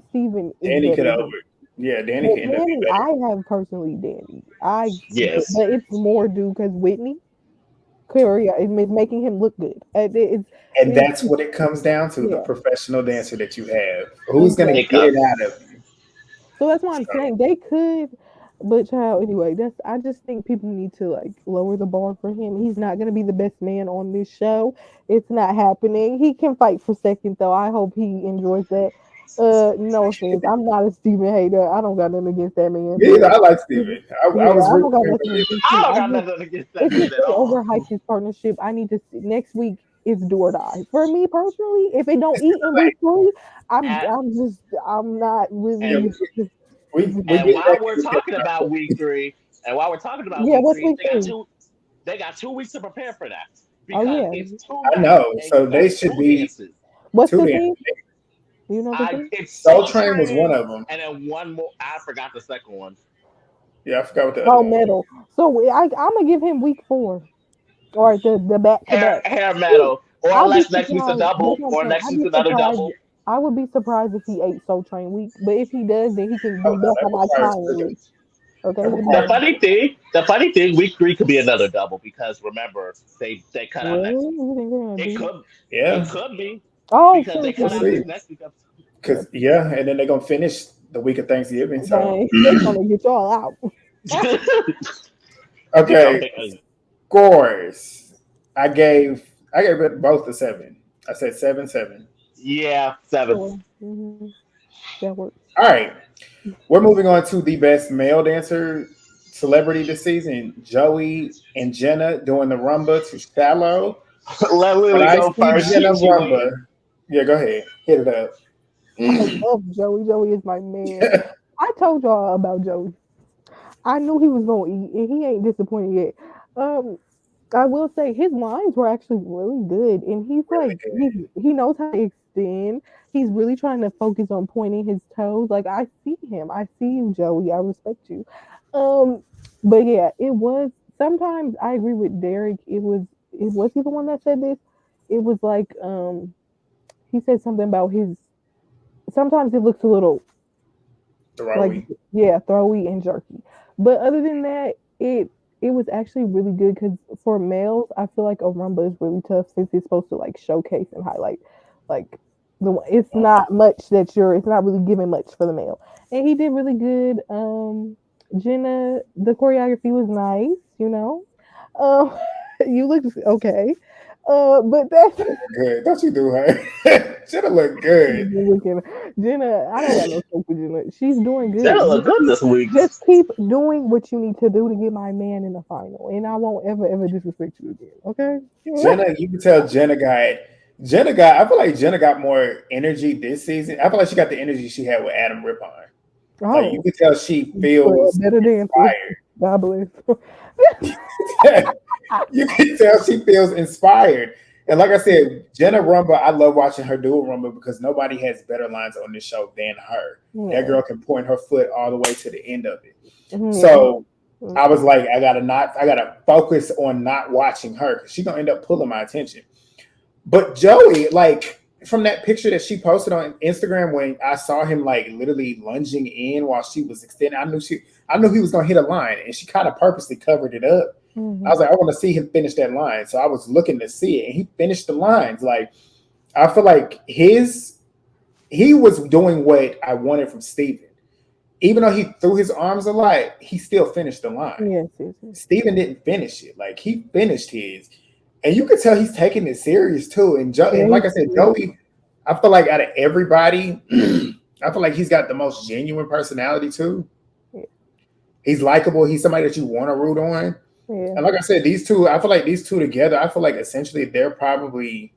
Steven is Danny could better. over. Yeah, Danny can end up being better. I have personally Danny. Yes, but it's more due because Witney, Korea is making him look good. And that's what it comes down to: the professional dancer that you have. Who's going to get it out of you? So that's why I'm saying they could. But child, anyway, I just think people need to like lower the bar for him. He's not gonna be the best man on this show. It's not happening. He can fight for second though. I hope he enjoys that. And he might be struggling and fighting with Danny for second. I'm not. He might be fighting with Danny for second. I No offense. I'm not a Steven hater. I don't got nothing against that man. Me either. I like Steven. I Yeah, was I don't got rooting nothing for him. against I him. don't got nothing against that It's man just at they all. overhyped his partnership. I need to see next week. It's do or die for me personally. If it don't eat in week 3, And, I'm not Yeah, really. we and get back while we're to the talking about week 3, Yeah, what's week 3? they got 2 weeks to prepare for that Oh because yeah, it's 2 I nights know. and So you they got should 2 be dances. what's two the dancing. thing? You know the thing? It's Soul Soul Train was one Train, of them. and then one more. I forgot the second one. Yeah, I forgot what the other Oh, one was. metal. So I'm gonna give him week 4 or the back to back. Hair metal, or I'll be unless next week's a surprised. That's double, what I'm or saying. next I'd week's be another surprised. double. I would be surprised if he ate Soul Train week, but if he does, then he can Oh be no, back that on my requires time cooking. list. Okay, That he'll be The requires back. funny thing, week 3 could be another double because remember they cut out next Really? week. You think they're gonna It do that? could it Yeah, could be Oh, because true, they we'll cut true, out see. this true. next week episode. Yeah, Cause yeah, and then they're gonna finish the week of Thanksgiving. So dang, they're gonna get y'all out. okay, scores. I gave it both a 7. I said 7-7. Yeah, 7. Sure. That works. All right, we're moving on to the best male dancer celebrity this season. Joey and Jenna doing the rumba to Shallow, Let but Lily I go see first. Jenna She waiting. rumba. Yeah, go ahead, hit it up. I love Joey. Joey is my man. I told y'all about Joey. I knew he was gonna eat, and he ain't disappointed yet. Um, I will say his lines were actually really good, and he's Really like he knows how to extend. He's really trying to focus on pointing his toes. Like I see him, I see you, Joey. I respect you. Um, but yeah, it was. Sometimes I agree with Derek. It was he the one that said this. It was like he said something about his. Sometimes it looks a little like throwy. yeah, throwy and jerky. But other than that, it was actually really good because for males, I feel like a rumba is really tough since it's supposed to like showcase and highlight like it's not much that you're it's not really giving much for the male. And he did really good. Jenna, the choreography was nice, you know. Um you look okay. But that's Good. Don't you do her? Should have looked good. looking Jenna, I don't got no hope for Jenna. She's doing good. That'll look good this week. Just keep doing what you need to do to get my man in the final, and I won't ever disrespect you again. Okay? Jenna, you can tell I feel like Jenna got more energy this season. I feel like she got the energy she had with Adam Rippon. Like you Oh, can tell she well, feels better dancer. inspired. God bless. You can tell she feels inspired. And like I said, Jenna Rumba, I love watching her do a Rumba because nobody has better lines on this show than her. Yeah. That girl can point her foot all the way to the end of it. Yeah. So I was like, I gotta focus on not watching her because she's gonna end up pulling my attention. But Joey, like from that picture that she posted on Instagram when I saw him like literally lunging in while she was extending, I knew he was gonna hit a line, and she kind of purposely covered it up. I was like, I want to see him finish that line. So I was looking to see it, and he finished the lines. Like I feel like he was doing what I wanted from Steven. Even though he threw his arms a lot, he still finished the line. Yes. Steven didn't finish it. Like he finished his. And you could tell he's taking it serious too. And like I said, Joey, I feel like out of everybody, I feel like he's got the most genuine personality too. Yeah. He's likable. He's somebody that you want to root on. Yeah. And like I said, these two, I feel like these two together, I feel like essentially they're probably,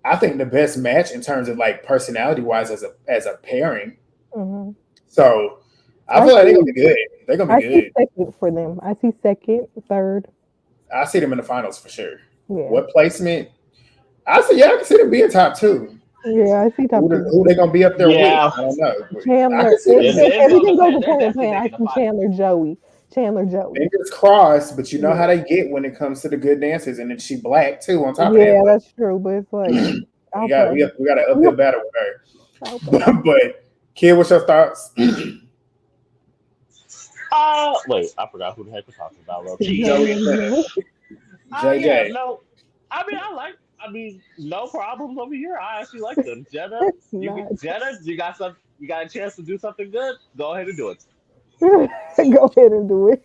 I think, the best match in terms of like personality wise as a pairing. Mm-hmm. So I feel like they're gonna be good. They're gonna be good. See second for them. I see second, third. I see them in the finals for sure. Yeah. What placement? I can see them being top 2. Yeah, I see top 2. Who they gonna be up there with? I don't know. Chandler. Everything goes according to plan. I see Chandler, Joey. Fingers crossed, but you know how they get when it comes to the good dancers, and then she black too on top of that. Yeah, that's true. But it's like we got an uphill battle with her. But kid, what's your thoughts? Wait, I forgot who the heck we're talking about. JJ. Yeah, no. I mean, no problems over here. I actually like them. Jenna, you got a chance to do something good. Go ahead and do it. Go ahead and do it.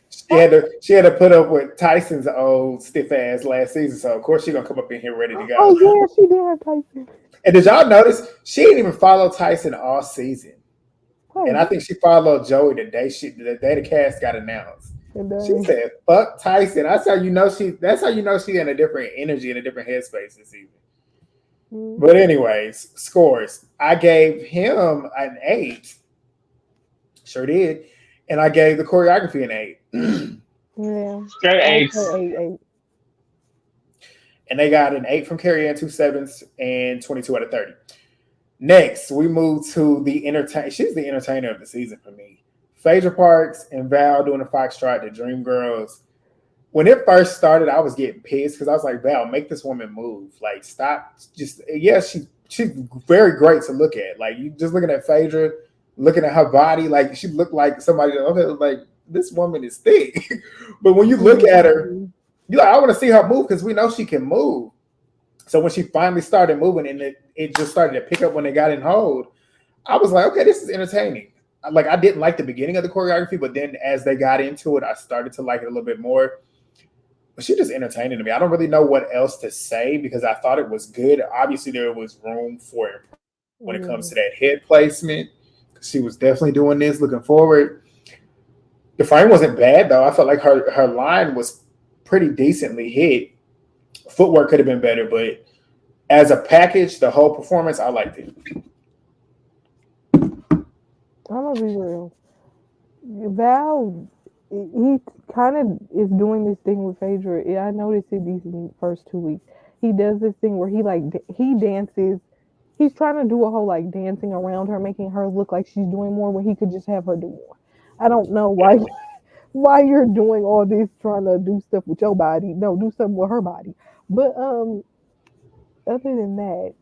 She had to put up with Tyson's old stiff ass last season, so of course she's gonna come up in here ready to go. Oh yeah, she did have Tyson. And did y'all notice she didn't even follow Tyson all season? And I think she followed Joey the day the cast got announced. She said, "Fuck Tyson." That's how you know she's in a different energy, in a different headspace this season. But anyways, scores. I gave him an 8. Sure did. And I gave the choreography an 8. Yeah. Straight 8. And they got an 8 from Carrie Ann, 2 7s, and 22 out of 30. Next, we move to the entertain. She's the entertainer of the season for me. Phaedra Parks and Val doing the Foxtrot, the Dream Girls. When it first started, I was getting pissed because I was like, Val, make this woman move. Like, stop. Just, she's very great to look at. Like, you just looking at Phaedra, looking at her body, like, she looked like somebody that, like, this woman is thick. But when you look at her, you're like, I want to see her move because we know she can move. So when she finally started moving and it just started to pick up when they got in hold, I was like, okay, this is entertaining. Like, I didn't like the beginning of the choreography, but then as they got into it, I started to like it a little bit more. But she just entertaining to me. I don't really know what else to say because I thought it was good. Obviously, there was room for it when it comes to that head placement. She was definitely doing this, looking forward. The frame wasn't bad, though. I felt like her line was pretty decently hit. Footwork could have been better, but as a package, the whole performance, I liked it. I'm gonna be real. Val, he kind of is doing this thing with Phaedra. I noticed it these first 2 weeks. He does this thing where he dances. He's trying to do a whole like dancing around her, making her look like she's doing more when he could just have her do more. I don't know why you're doing all this trying to do stuff with your body. No, do something with her body. But other than that,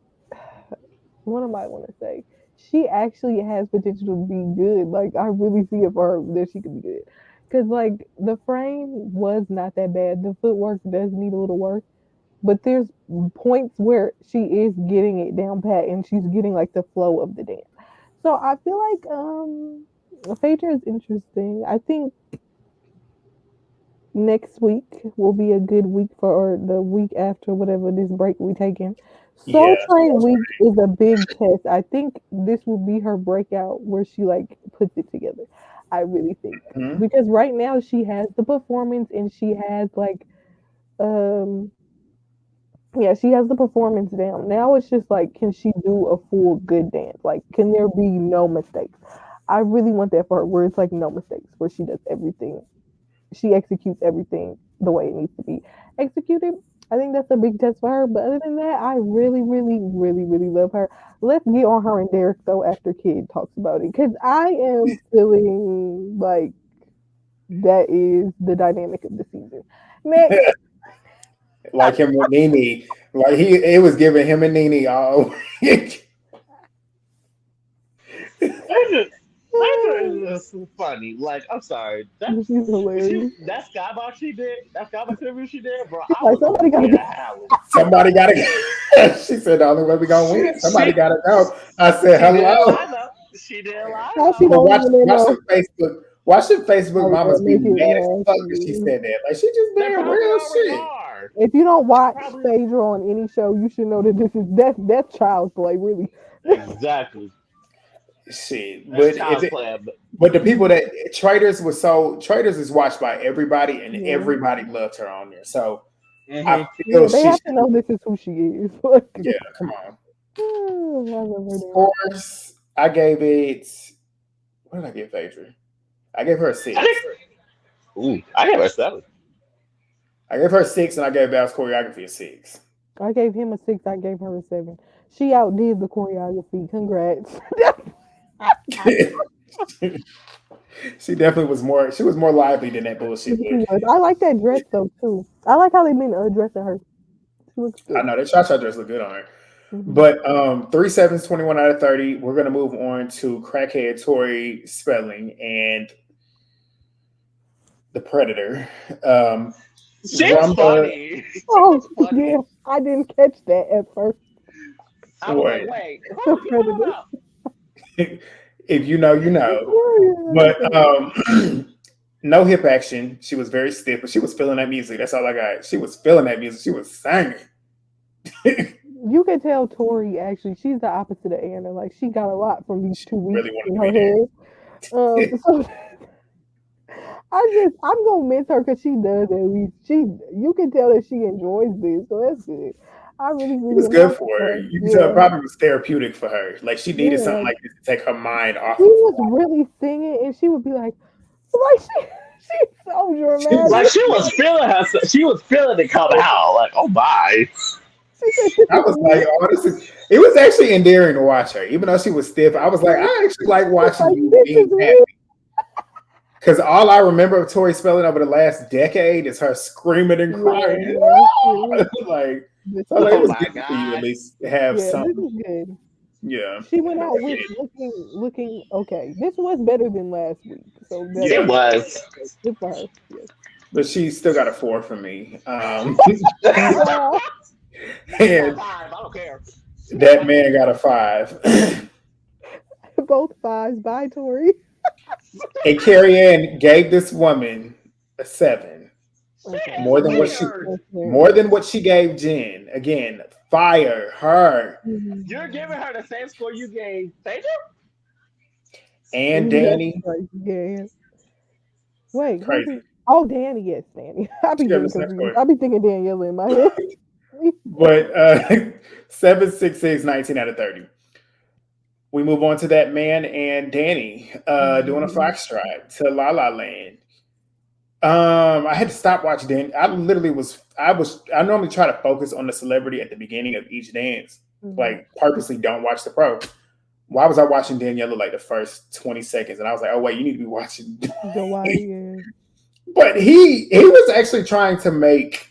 what am I want to say? She actually has potential to be good. Like, I really see it for her that she could be good. Because, like, the frame was not that bad. The footwork does need a little work. But there's points where she is getting it down pat and she's getting, like, the flow of the dance. So I feel like Phaedra is interesting. I think next week will be a good week or the week after whatever this break we taking. Soul Train week is a big test. I think this will be her breakout where she like puts it together. I really think because right now she has the performance and she has like she has the performance down. Now it's just like, can she do a full good dance? Like, can there be no mistakes? I really want that for her where it's like no mistakes, where she does everything. She executes everything the way it needs to be executed. I think that's a big test for her. But other than that, I really, really, really, really love her. Let's get on her and Derek though after Kid talks about it. Because I am feeling like that is the dynamic of the season. Next. Like him with Nene. Like it was giving him and Nene all Slater is funny. Like, I'm sorry. She's hilarious. That skybox she did, that skybox interview she did, bro. Like, somebody gotta go. She said the only way we gonna win. Somebody gotta go. I said hello. She did lie. Watching Facebook mamas be mad as fuck because she said that. Like, she just being real shit. If you don't watch Phaedra on any show, you should know that this is that's child's play, really. Exactly. Shit, but the people that Traitors is watched by everybody, and everybody loved her on there. So I feel they have to know this is who she is. Yeah, come on. Scores, I gave it. What did I give Phaedra? I gave her a 6. Ooh, I gave her a 7. I gave her a 6, and I gave Val's choreography a 6. I gave him a 6. I gave her a 7. She outdid the choreography. Congrats. She definitely was more. She was more lively than that bullshit. I like that dress though too. I like how they've been dressing her. She looks good. I know that Sasha dress look good on her. But 3 7s, 21 out of 30. We're gonna move on to crackhead Tori Spelling and the Predator. She's funny. Oh yeah, I didn't catch that at first. I was like, wait, who are you talking about? If you know, you know. But no hip action. She was very stiff, but she was feeling that music. That's all I got. She was feeling that music. She was singing. You can tell Tori actually she's the opposite of Anna. Like she got a lot from these 2 weeks Really in wanted her to head. So I'm gonna miss her because she does at least you can tell that she enjoys this, so that's good. I really It was really am good happy for for her. her. You can tell it Yeah, probably was therapeutic for her. Like she needed yeah. something Like like this to take her mind she off of. was really singing, and she would be like she's so She was, Like dramatic. she was feeling herself. She was feeling it come out. Like, oh my. She said, "This I is was like, me." honestly, it was actually endearing to watch her, even though she was stiff. I was like, I actually like She's watching like, you "This being is me." happy. Because all I remember of Tori Spelling over the last decade is her screaming and Yeah, crying. yeah, yeah. Like, This so like, is it Oh was my good for you at god. least to have yeah, some. this is good. Yeah, She went I out get with it. looking okay. This was better than last week, so It Yeah, was. that's good for her. Yes. but she still got a 4 from me. Yeah, She got And five. I don't care. that man got a 5. both fives. Bye, Tori. And Carrie Ann gave this woman a 7. She Okay, is More than what she weird. that's fair. more than what she gave Jen. Again, fire her You're giving her the same score you gave Phaedra? and That's Danny. crazy. Yeah. Wait, who Crazy. did? Oh, Danny. Yes, Danny. I be She gave getting us that confused. score. I be thinking Daniella in my head. But 766, 19 out of 30. We move on to that man and Danny doing a foxtrot to La La Land. I had to stop watching Danny. I normally try to focus on the celebrity at the beginning of each dance. Like purposely don't watch the pro. Why was I watching Daniela like the first 20 seconds? And I was like, oh wait, you need to be watching. Dwight. Yeah. But he was actually trying to make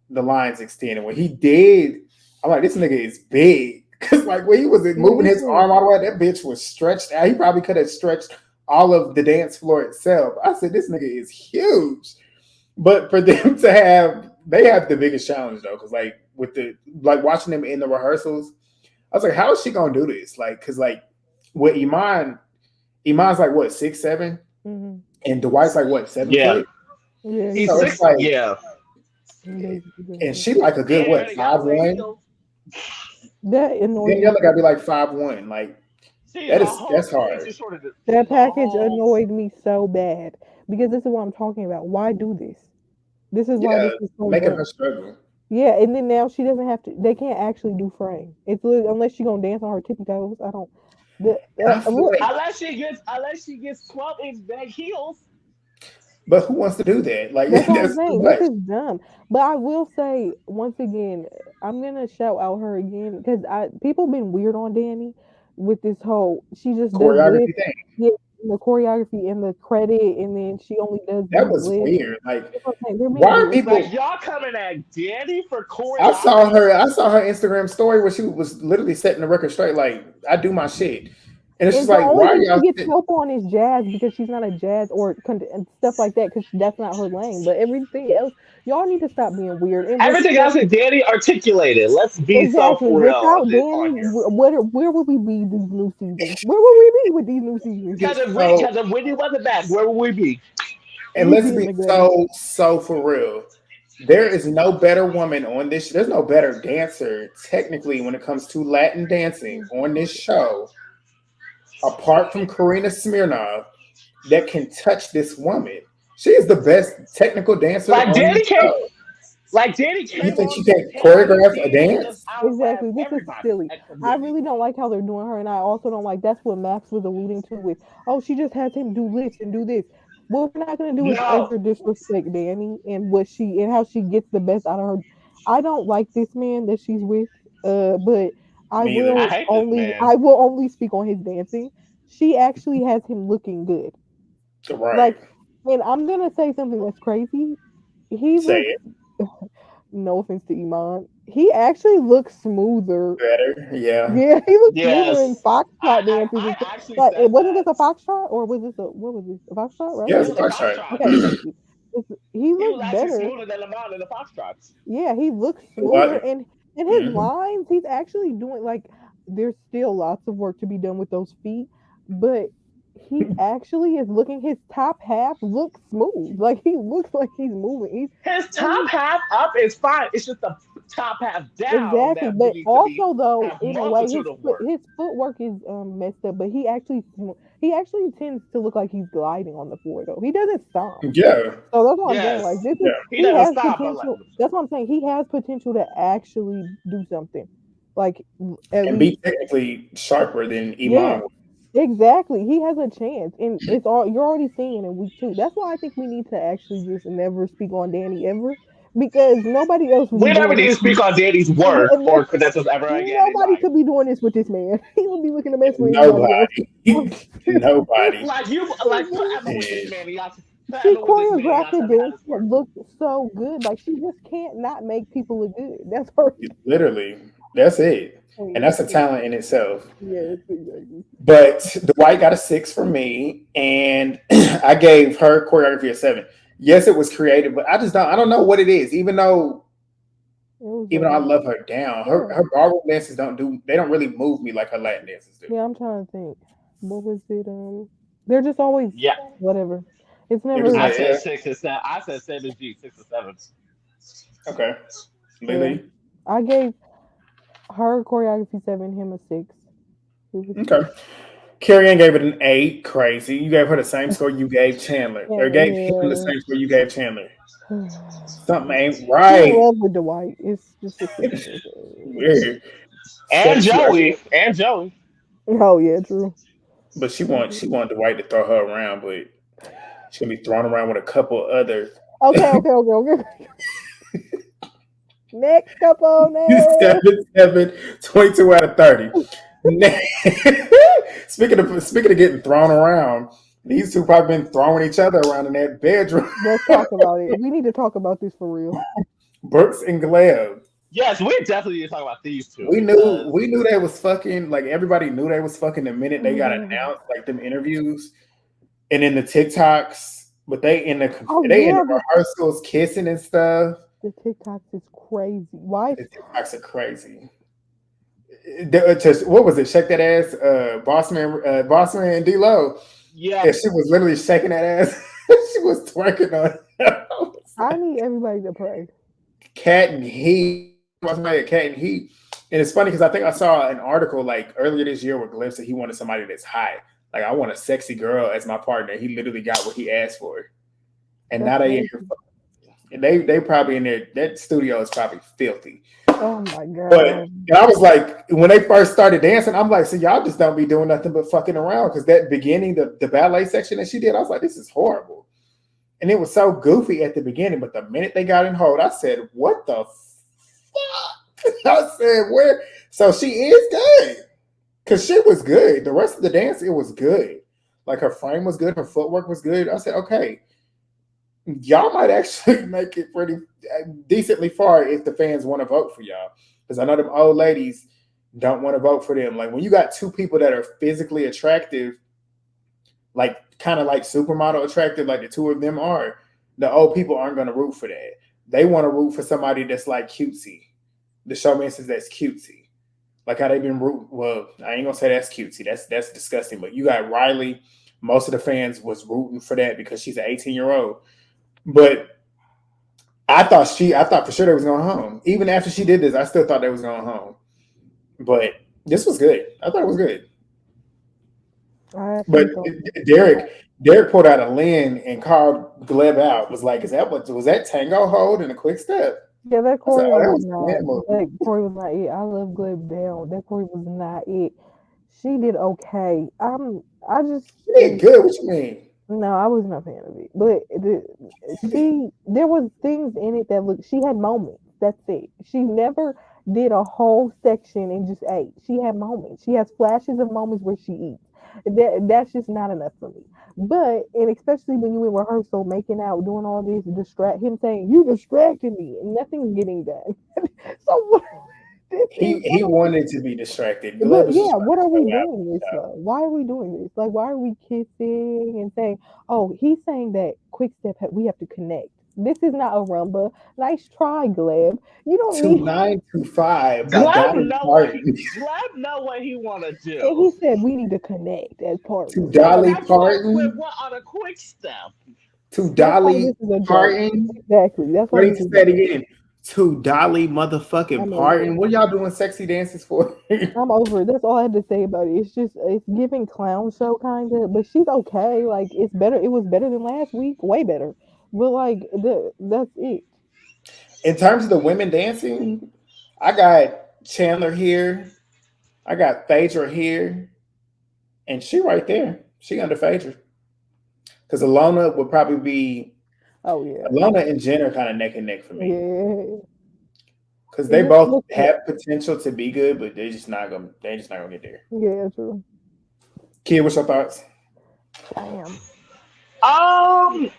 the lines extend. And when he did, I'm like, this nigga is big. Because like when he was moving his arm all the way, that bitch was stretched out. He probably could have stretched all of the dance floor itself. I said, this nigga is huge. But for them to they have the biggest challenge though. Because like watching them in the rehearsals, I was like, how is she gonna do this? Like, because like with Iman's like what 6'7", and Dwight's like what 7 Yeah. foot. Yeah. He's So six. it's like, Yeah. and she like a good what And y'all 5'1". heels. That annoyed me. Daniela gotta be like 5'1". Like She's that a is whole that's 2 hard. inches shorter than That she's a package whole. annoyed me so bad because this is what I'm talking about. Why do this? This is why Yeah, this is so making dumb. her struggle. Yeah, and then now she doesn't have to. They can't actually do frame. It's unless she's gonna dance on her tippy toes. I don't. And I feel like, Unless she gets 12-inch bag heels. but who wants to do that? Like That's what I'm that's too saying. much. This is dumb. But I will say once again, I'm gonna shout out her again because people been weird on Danny with this whole she just does this, Choreography thing. yeah, and the choreography and the credit, and then she only does That these was lists. weird. Like That's what I'm saying. They're why being are weird. people Like y'all coming at Danny for I saw choreography? her Instagram story where she was literally setting the record straight, like, I do my shit. And it's just And the like, only why are thing she y'all gets help on is jazz because she's not a jazz and stuff like that because that's not her lane. But everything else, y'all need to stop being weird. And Everything else is Danny articulated. Let's be so exactly. for real Without on Danny, here. where would we be these new seasons? Where would we be with these new seasons? so Because if Whitney wasn't back, where would we be? and We'd let's be in be the gutter. so for real. There is no better woman on this. There's no better dancer, technically, when it comes to Latin dancing on this show, apart from Karina Smirnov, that can touch this woman. She is the best technical dancer Like on the Danny came, show. like Danny You came think she on can came on the choreograph a scene and just dance? outrapped Exactly. This is everybody silly. except I Whitney. really don't like how they're doing her, and I also don't like that's what Max was alluding to with, oh, she just has him do this and do this. What we're not gonna do is No, ever disrespect Danny and what she and how she gets the best out of her. I don't like this man that she's with, but Me either. I hate this man. I will only speak on his dancing. She actually has him looking good. Right. Like, and I'm gonna say something that's crazy. He Say looks it no offense to Iman, he actually looks smoother. better. Yeah. Yeah, he looks smoother in Yes, foxtrot dances and I stuff. actually Like, said wasn't this that. a foxtrot or was this a what was this a foxtrot? Right? Yeah, It it's a was a fox shot. foxtrot. Okay, thank you. He He looks was actually better. smoother than Lamont in the foxtrots. Yeah, he looks smoother, What? and his Mhm. lines, he's actually doing like. There's still lots of work to be done with those feet, but he actually is looking. His top half looks smooth. Like he looks like he's moving. His And top half up is fine. It's just top half down. Exactly, That but needs to be also though, have in a way, multitude of work. his footwork is messed up. But he actually tends to look like he's gliding on the floor though. He doesn't stomp. Yeah, So that's what I'm saying. Like Yes, this is yeah. he he doesn't has stop. But like, potential. That's what I'm saying. He has potential to actually do something. Like at And least be technically sharper than yeah. Iman. Exactly. He has a chance. And it's all you're already seeing in week 2. That's why I think we need to actually just never speak on Danny ever. Because nobody else will be we never doing need this. to speak on Danny's work And or credentials ever again in nobody life. could be doing this with this man. He would be looking a mess for anybody else. Nobody. Nobody. Like forever with this man. She Forever with this man. choreographed Y'all the never had dance his that work. looked so good. Like she just can't not make people look good. That's her. Literally. That's it. And that's a talent in itself. Yes, exactly. But Dwight got a 6 for me, and I gave her choreography a 7. Yes, it was creative, but I don't know what it is. Even though I love her down, her ballroom dances they don't really move me like her Latin dances do. Yeah, I'm trying to think. What was it? They're just always Yeah. whatever. It's It never. was I like, said 6 and 7. I said 7 G, 6 and 7. okay. Yeah. Lily. I gave her choreography 7, him a 6. Okay. Carrie Ann gave it an 8. Crazy. You gave her the same score you gave Chandler. Or gave him the same score you gave Chandler. Something ain't right. I love with Dwight. It's just Weird. And Joey. And Joey. Oh yeah, true. But she wanted Dwight to throw her around, but she's gonna be thrown around with a couple other. Okay. Next couple now. 7, 22 out of 30. Speaking of getting thrown around, these two probably been throwing each other around in that bedroom. Let's talk about it. We need to talk about this for real. Brooks and Gleb. Yes, we definitely need to talk about these two. We knew they was fucking. Like everybody knew they was fucking the minute they got announced, like them interviews, and in the TikToks. But they in the rehearsals kissing and stuff. The TikToks is crazy. Why? The TikToks are crazy. What was it? Shake that ass, Bossman and D-Lo. Yeah. And she was literally shaking that ass. She was twerking on him. I need everybody to pray. Cat and Heat. Cat and Heat. And it's funny because I think I saw an article like earlier this year where Gleb said he wanted somebody that's high. Like, I want a sexy girl as my partner. He literally got what he asked for. And now they probably in there. That studio is probably filthy. Oh my god! But I was like, when they first started dancing, I'm like, so y'all just don't be doing nothing but fucking around. Because that beginning, the ballet section that she did, I was like, this is horrible. And it was so goofy at the beginning, but the minute they got in hold, I said, what the fuck? I said, where? So she is good. Because she was good. The rest of the dance, it was good. Like her frame was good. Her footwork was good. I said, okay. Y'all might actually make it pretty decently far if the fans want to vote for y'all. Because I know them old ladies don't want to vote for them. Like when you got two people that are physically attractive, like kind of like supermodel attractive, like the two of them are, the old people aren't going to root for that. They want to root for somebody that's like cutesy. The showman says that's cutesy. Like how they've been rooting. Well, I ain't gonna say that's cutesy. That's disgusting. But you got Riley. Most of the fans was rooting for that because she's an 18-year-old. But I thought for sure they was going home. Even after she did this, I still thought they was going home. But this was good. I thought it was good. But Derek pulled out a Lynn and called Gleb out. Was like, was that tango hold and a quick step? Yeah, that Corey was not it. I love Gleb down. That Corey was not it. She did okay. She did good. What you mean? No, I wasn't a fan of it. But there was things in it that she had moments. That's it. She never did a whole section and just ate. She had moments. She has flashes of moments where she eats. That's just not enough for me. And especially when you in rehearsal, making out, doing all this, him saying, you distracted me, and nothing's getting done. So what? He wanted to be distracted. But what are we doing this for? Why are we doing this? Like, why are we kissing and saying, oh, he's saying that quick step, we have to connect. This is not a rumba. Nice try, Gleb. You don't need 2925. Gleb know what he want to do. And he said we need to connect as partners. To Dolly Parton. On a quick step. To Dolly Parton. Exactly. That's what he said again. to Dolly motherfucking I'm over Parton. it. What y'all doing sexy dances for? I'm over it. That's all I had to say about it. It's giving clown show kind of, but she's okay. Like it's better. It was better than last week, way better. But like that's it. In terms of the women dancing, I got Chandler here. I got Phaedra here. And she right there. She under Phaedra. Because Ilona would probably be Oh yeah, Ilona and Jenn are kind of neck and neck for me. yeah. Because And they this both looks have potential to be good, but they're just not gonna get there. yeah, true. Kid, what's your thoughts? Damn. I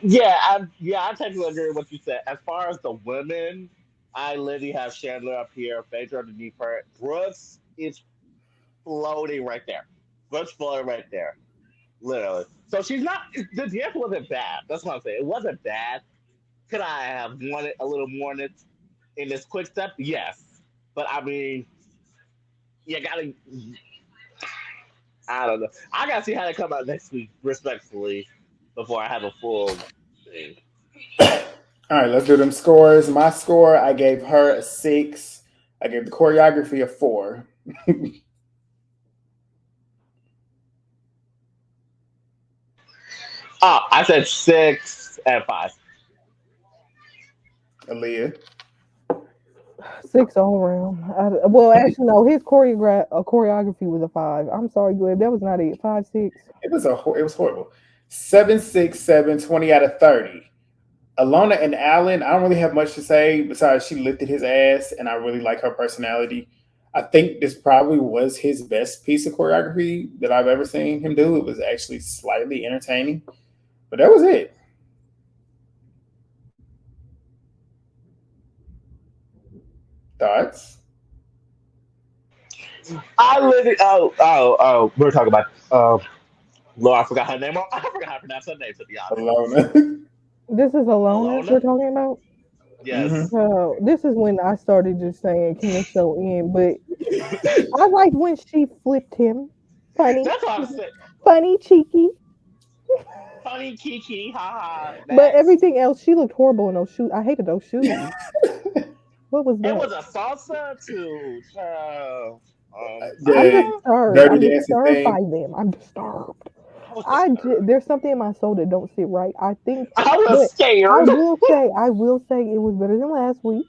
technically agree with what you said. As far as the women, I literally have Chandler up here, Phaedra underneath her. Brooks is floating right there. Brooks floating right there, literally. So she's not. The dance wasn't bad. That's what I'm saying. It wasn't bad. Could I have wanted a little more in this quick step? Yes, but I mean, you gotta. I don't know. I gotta see how they come out next week, respectfully, before I have a full thing. All right, let's do them scores. My score, I gave her a 6. I gave the choreography a 4. Oh, I said 6 and 5. Aaliyah. 6 all around. Well, actually, no. His choreography was a 5. I'm sorry, Gleb. That was not it. 5, 6. It was horrible. 7, 6, 7, 20 out of 30. Ilona and Alan, I don't really have much to say besides she lifted his ass, and I really like her personality. I think this probably was his best piece of choreography that I've ever seen him do. It was actually slightly entertaining, but that was it. Thoughts? I literally. We're talking about. Lord, I forgot her name. I forgot how to pronounce her name, to be honest. Ilona. This is Ilona Ilona? we're talking about. Yes. Mhm. So this is when I started just saying, "Can this show end?" But I like when she flipped him. Funny, That's what I'm saying. funny, cheeky. Funny Kiki, haha. But Next. everything else, she looked horrible in those shoes. I hated those shoes. What was It that? was a salsa too. I'm The disturbed. dirty I'm dancing disturbed by thing. them. I'm disturbed. I was disturbed. There's something in my soul that don't sit right. I think, I was but scared. I will say it was better than last week.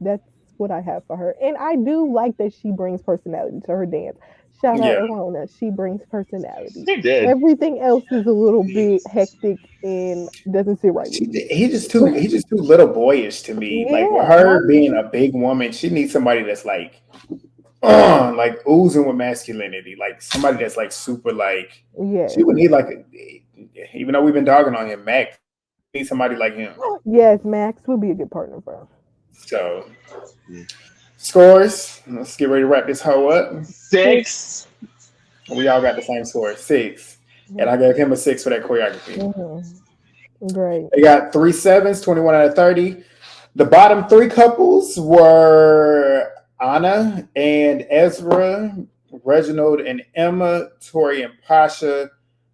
That's what I have for her, and I do like that she brings personality to her dance. Shout out Yeah. Ilona, she brings personality. She did. Everything else is a little bit hectic and doesn't sit right with me. He's just too little boyish to me. Like with Yeah, her being a big woman, she needs somebody that's like oozing with masculinity, like somebody that's like super like yes, she would need even though we've been dogging on him, Mac need somebody like him. yes. Max would be a good partner for her. So scores. Let's get ready to wrap this hoe up. 6. We all got the same score, 6. And I gave him a 6 for that choreography. Great. They got 3 7s, 21 out of 30. The bottom 3 couples were Anna and Ezra, Reginald and Emma, Tori and Pasha.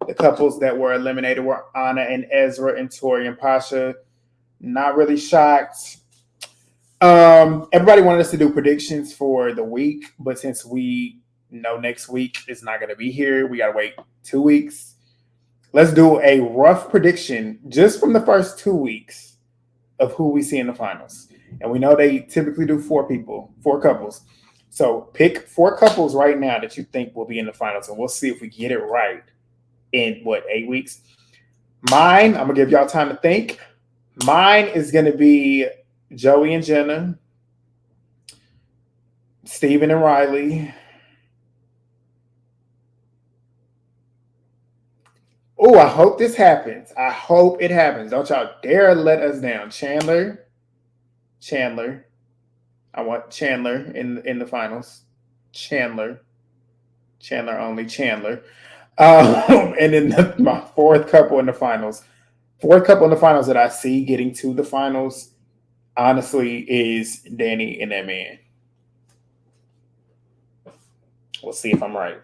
The couples that were eliminated were Anna and Ezra and Tori and Pasha. Not really shocked. Everybody wanted us to do predictions for the week, but since we know next week is not going to be here, we got to wait 2 weeks. Let's do a rough prediction just from the first 2 weeks of who we see in the finals. And we know they typically do 4 couples. So pick 4 couples right now that you think will be in the finals, and we'll see if we get it right in 8 weeks. Mine, I'm going to give y'all time to think. Mine is going to be Joey and Jenna, Steven and Riley. Oh, I hope this happens. I hope it happens. Don't y'all dare let us down. Chandler. I want Chandler in the finals. Chandler only. Chandler. And then my 4th couple in the finals. 4th couple in the finals that I see getting to the finals, honestly, is Danny and that man. We'll see if I'm right.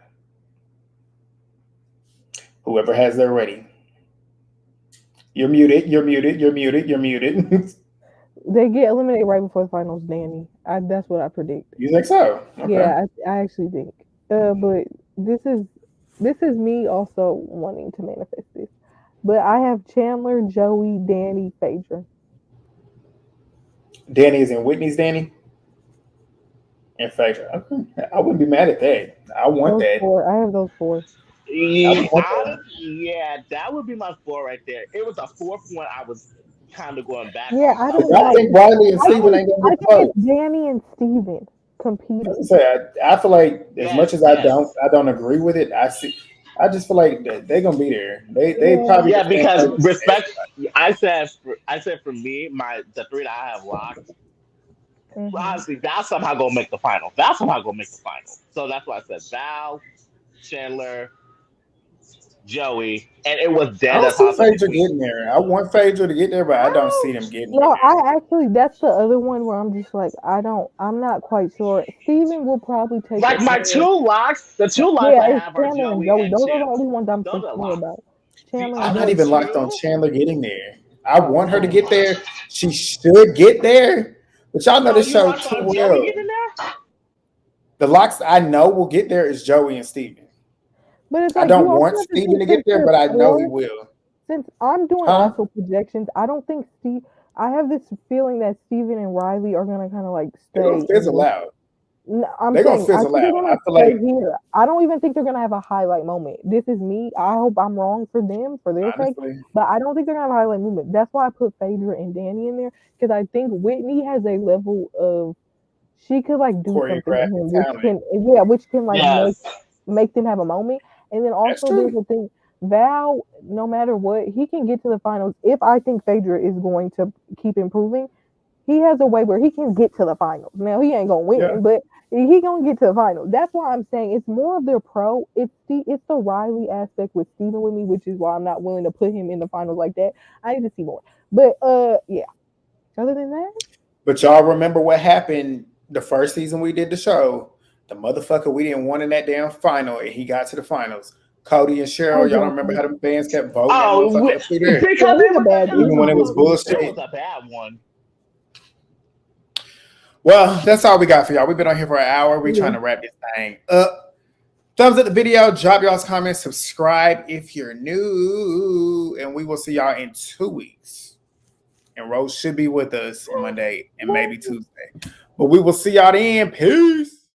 Whoever has their ready. You're muted. They get eliminated right before the finals, Danny. That's what I predict. You think so? Okay. Yeah, I actually think. But this is me also wanting to manifest this. But I have Chandler, Joey, Danny, Phaedra. Danny is in Whitney's Danny and Phaedra. Okay. I wouldn't be mad at that. I want Those that. four. I have those four. Yeah, want that. yeah, that would be my 4 right there. It was a 4th one I was kind of going back Yeah, on. I don't I like. think Riley and I Steven think, ain't gonna I be think close. it's Danny and Steven competing. I feel like as Yes, much as yes. I don't agree with it. I just feel like they're gonna be there. They Yeah. probably Yeah, the same because person. respect. I said for me, the 3 that I have locked. Mhm. Honestly, Val somehow gonna make the final. Val somehow gonna make the final. So that's why I said Val, Chandler, Joey, and it was I dead don't a see toss up Phaedra between. getting there. I want Phaedra to get there, but I don't see them getting No, there. I actually that's the other one where I'm just like I'm not quite sure. Steven will probably take Like it my there. 2 locks, the 2 locks Yeah, I it's have are Chandler and Joey Joey. and Those are the Chandler. only ones I'm Those so are sure locks. about. The Chandler I'm and not other Joey. even locked on 2, Chandler getting there. I want her to get there. She should get there. But y'all know so this you show locked too on Joey well. getting there? The locks I know will get there is Joey and Steven. But it's I like you don't also want have to Steven think to get since there, there's but I know he 4, will. since I'm doing Huh? also projections, I don't think I have this feeling that Steven and Riley are gonna kind of like They're gonna stay in fizzle this. out. I'm They're gonna saying I fizzle think they're out. gonna I feel stay like here. I don't even think they're gonna have a highlight moment. This is me. I hope I'm wrong for them for their sake, honestly, but I don't think they're gonna have a highlight moment. That's why I put Phaedra and Danny in there because I think Whitney has a level of she could like do something to choreographic him, talent. which can like Yes. make them have a moment. And then That's also there's true. a thing. Val, no matter what, he can get to the finals if I think Phaedra is going to keep improving. He has a way where he can get to the finals. Now he ain't gonna Yeah. win, but he gonna get to the finals. That's why I'm saying it's more of their pro. It's the Riley aspect with Steven with me, which is why I'm not willing to put him in the finals like that. I need to see more. But yeah. Other than that, But y'all remember what happened the first season we did the show? The motherfucker we didn't want in that damn final, and he got to the finals. Cody and Cheryl, y'all don't remember how the fans kept voting that Oh, motherfucker up through there, because he's a bad dude. even when it was it bullshit. was a bad one. Well, that's all we got for y'all. We've been on here for an hour. We're trying to wrap this thing up. Thumbs up the video, drop y'all's comments, subscribe if you're new, and we will see y'all in 2 weeks. And Rose should be with us Monday and maybe Tuesday. But we will see y'all then. Peace.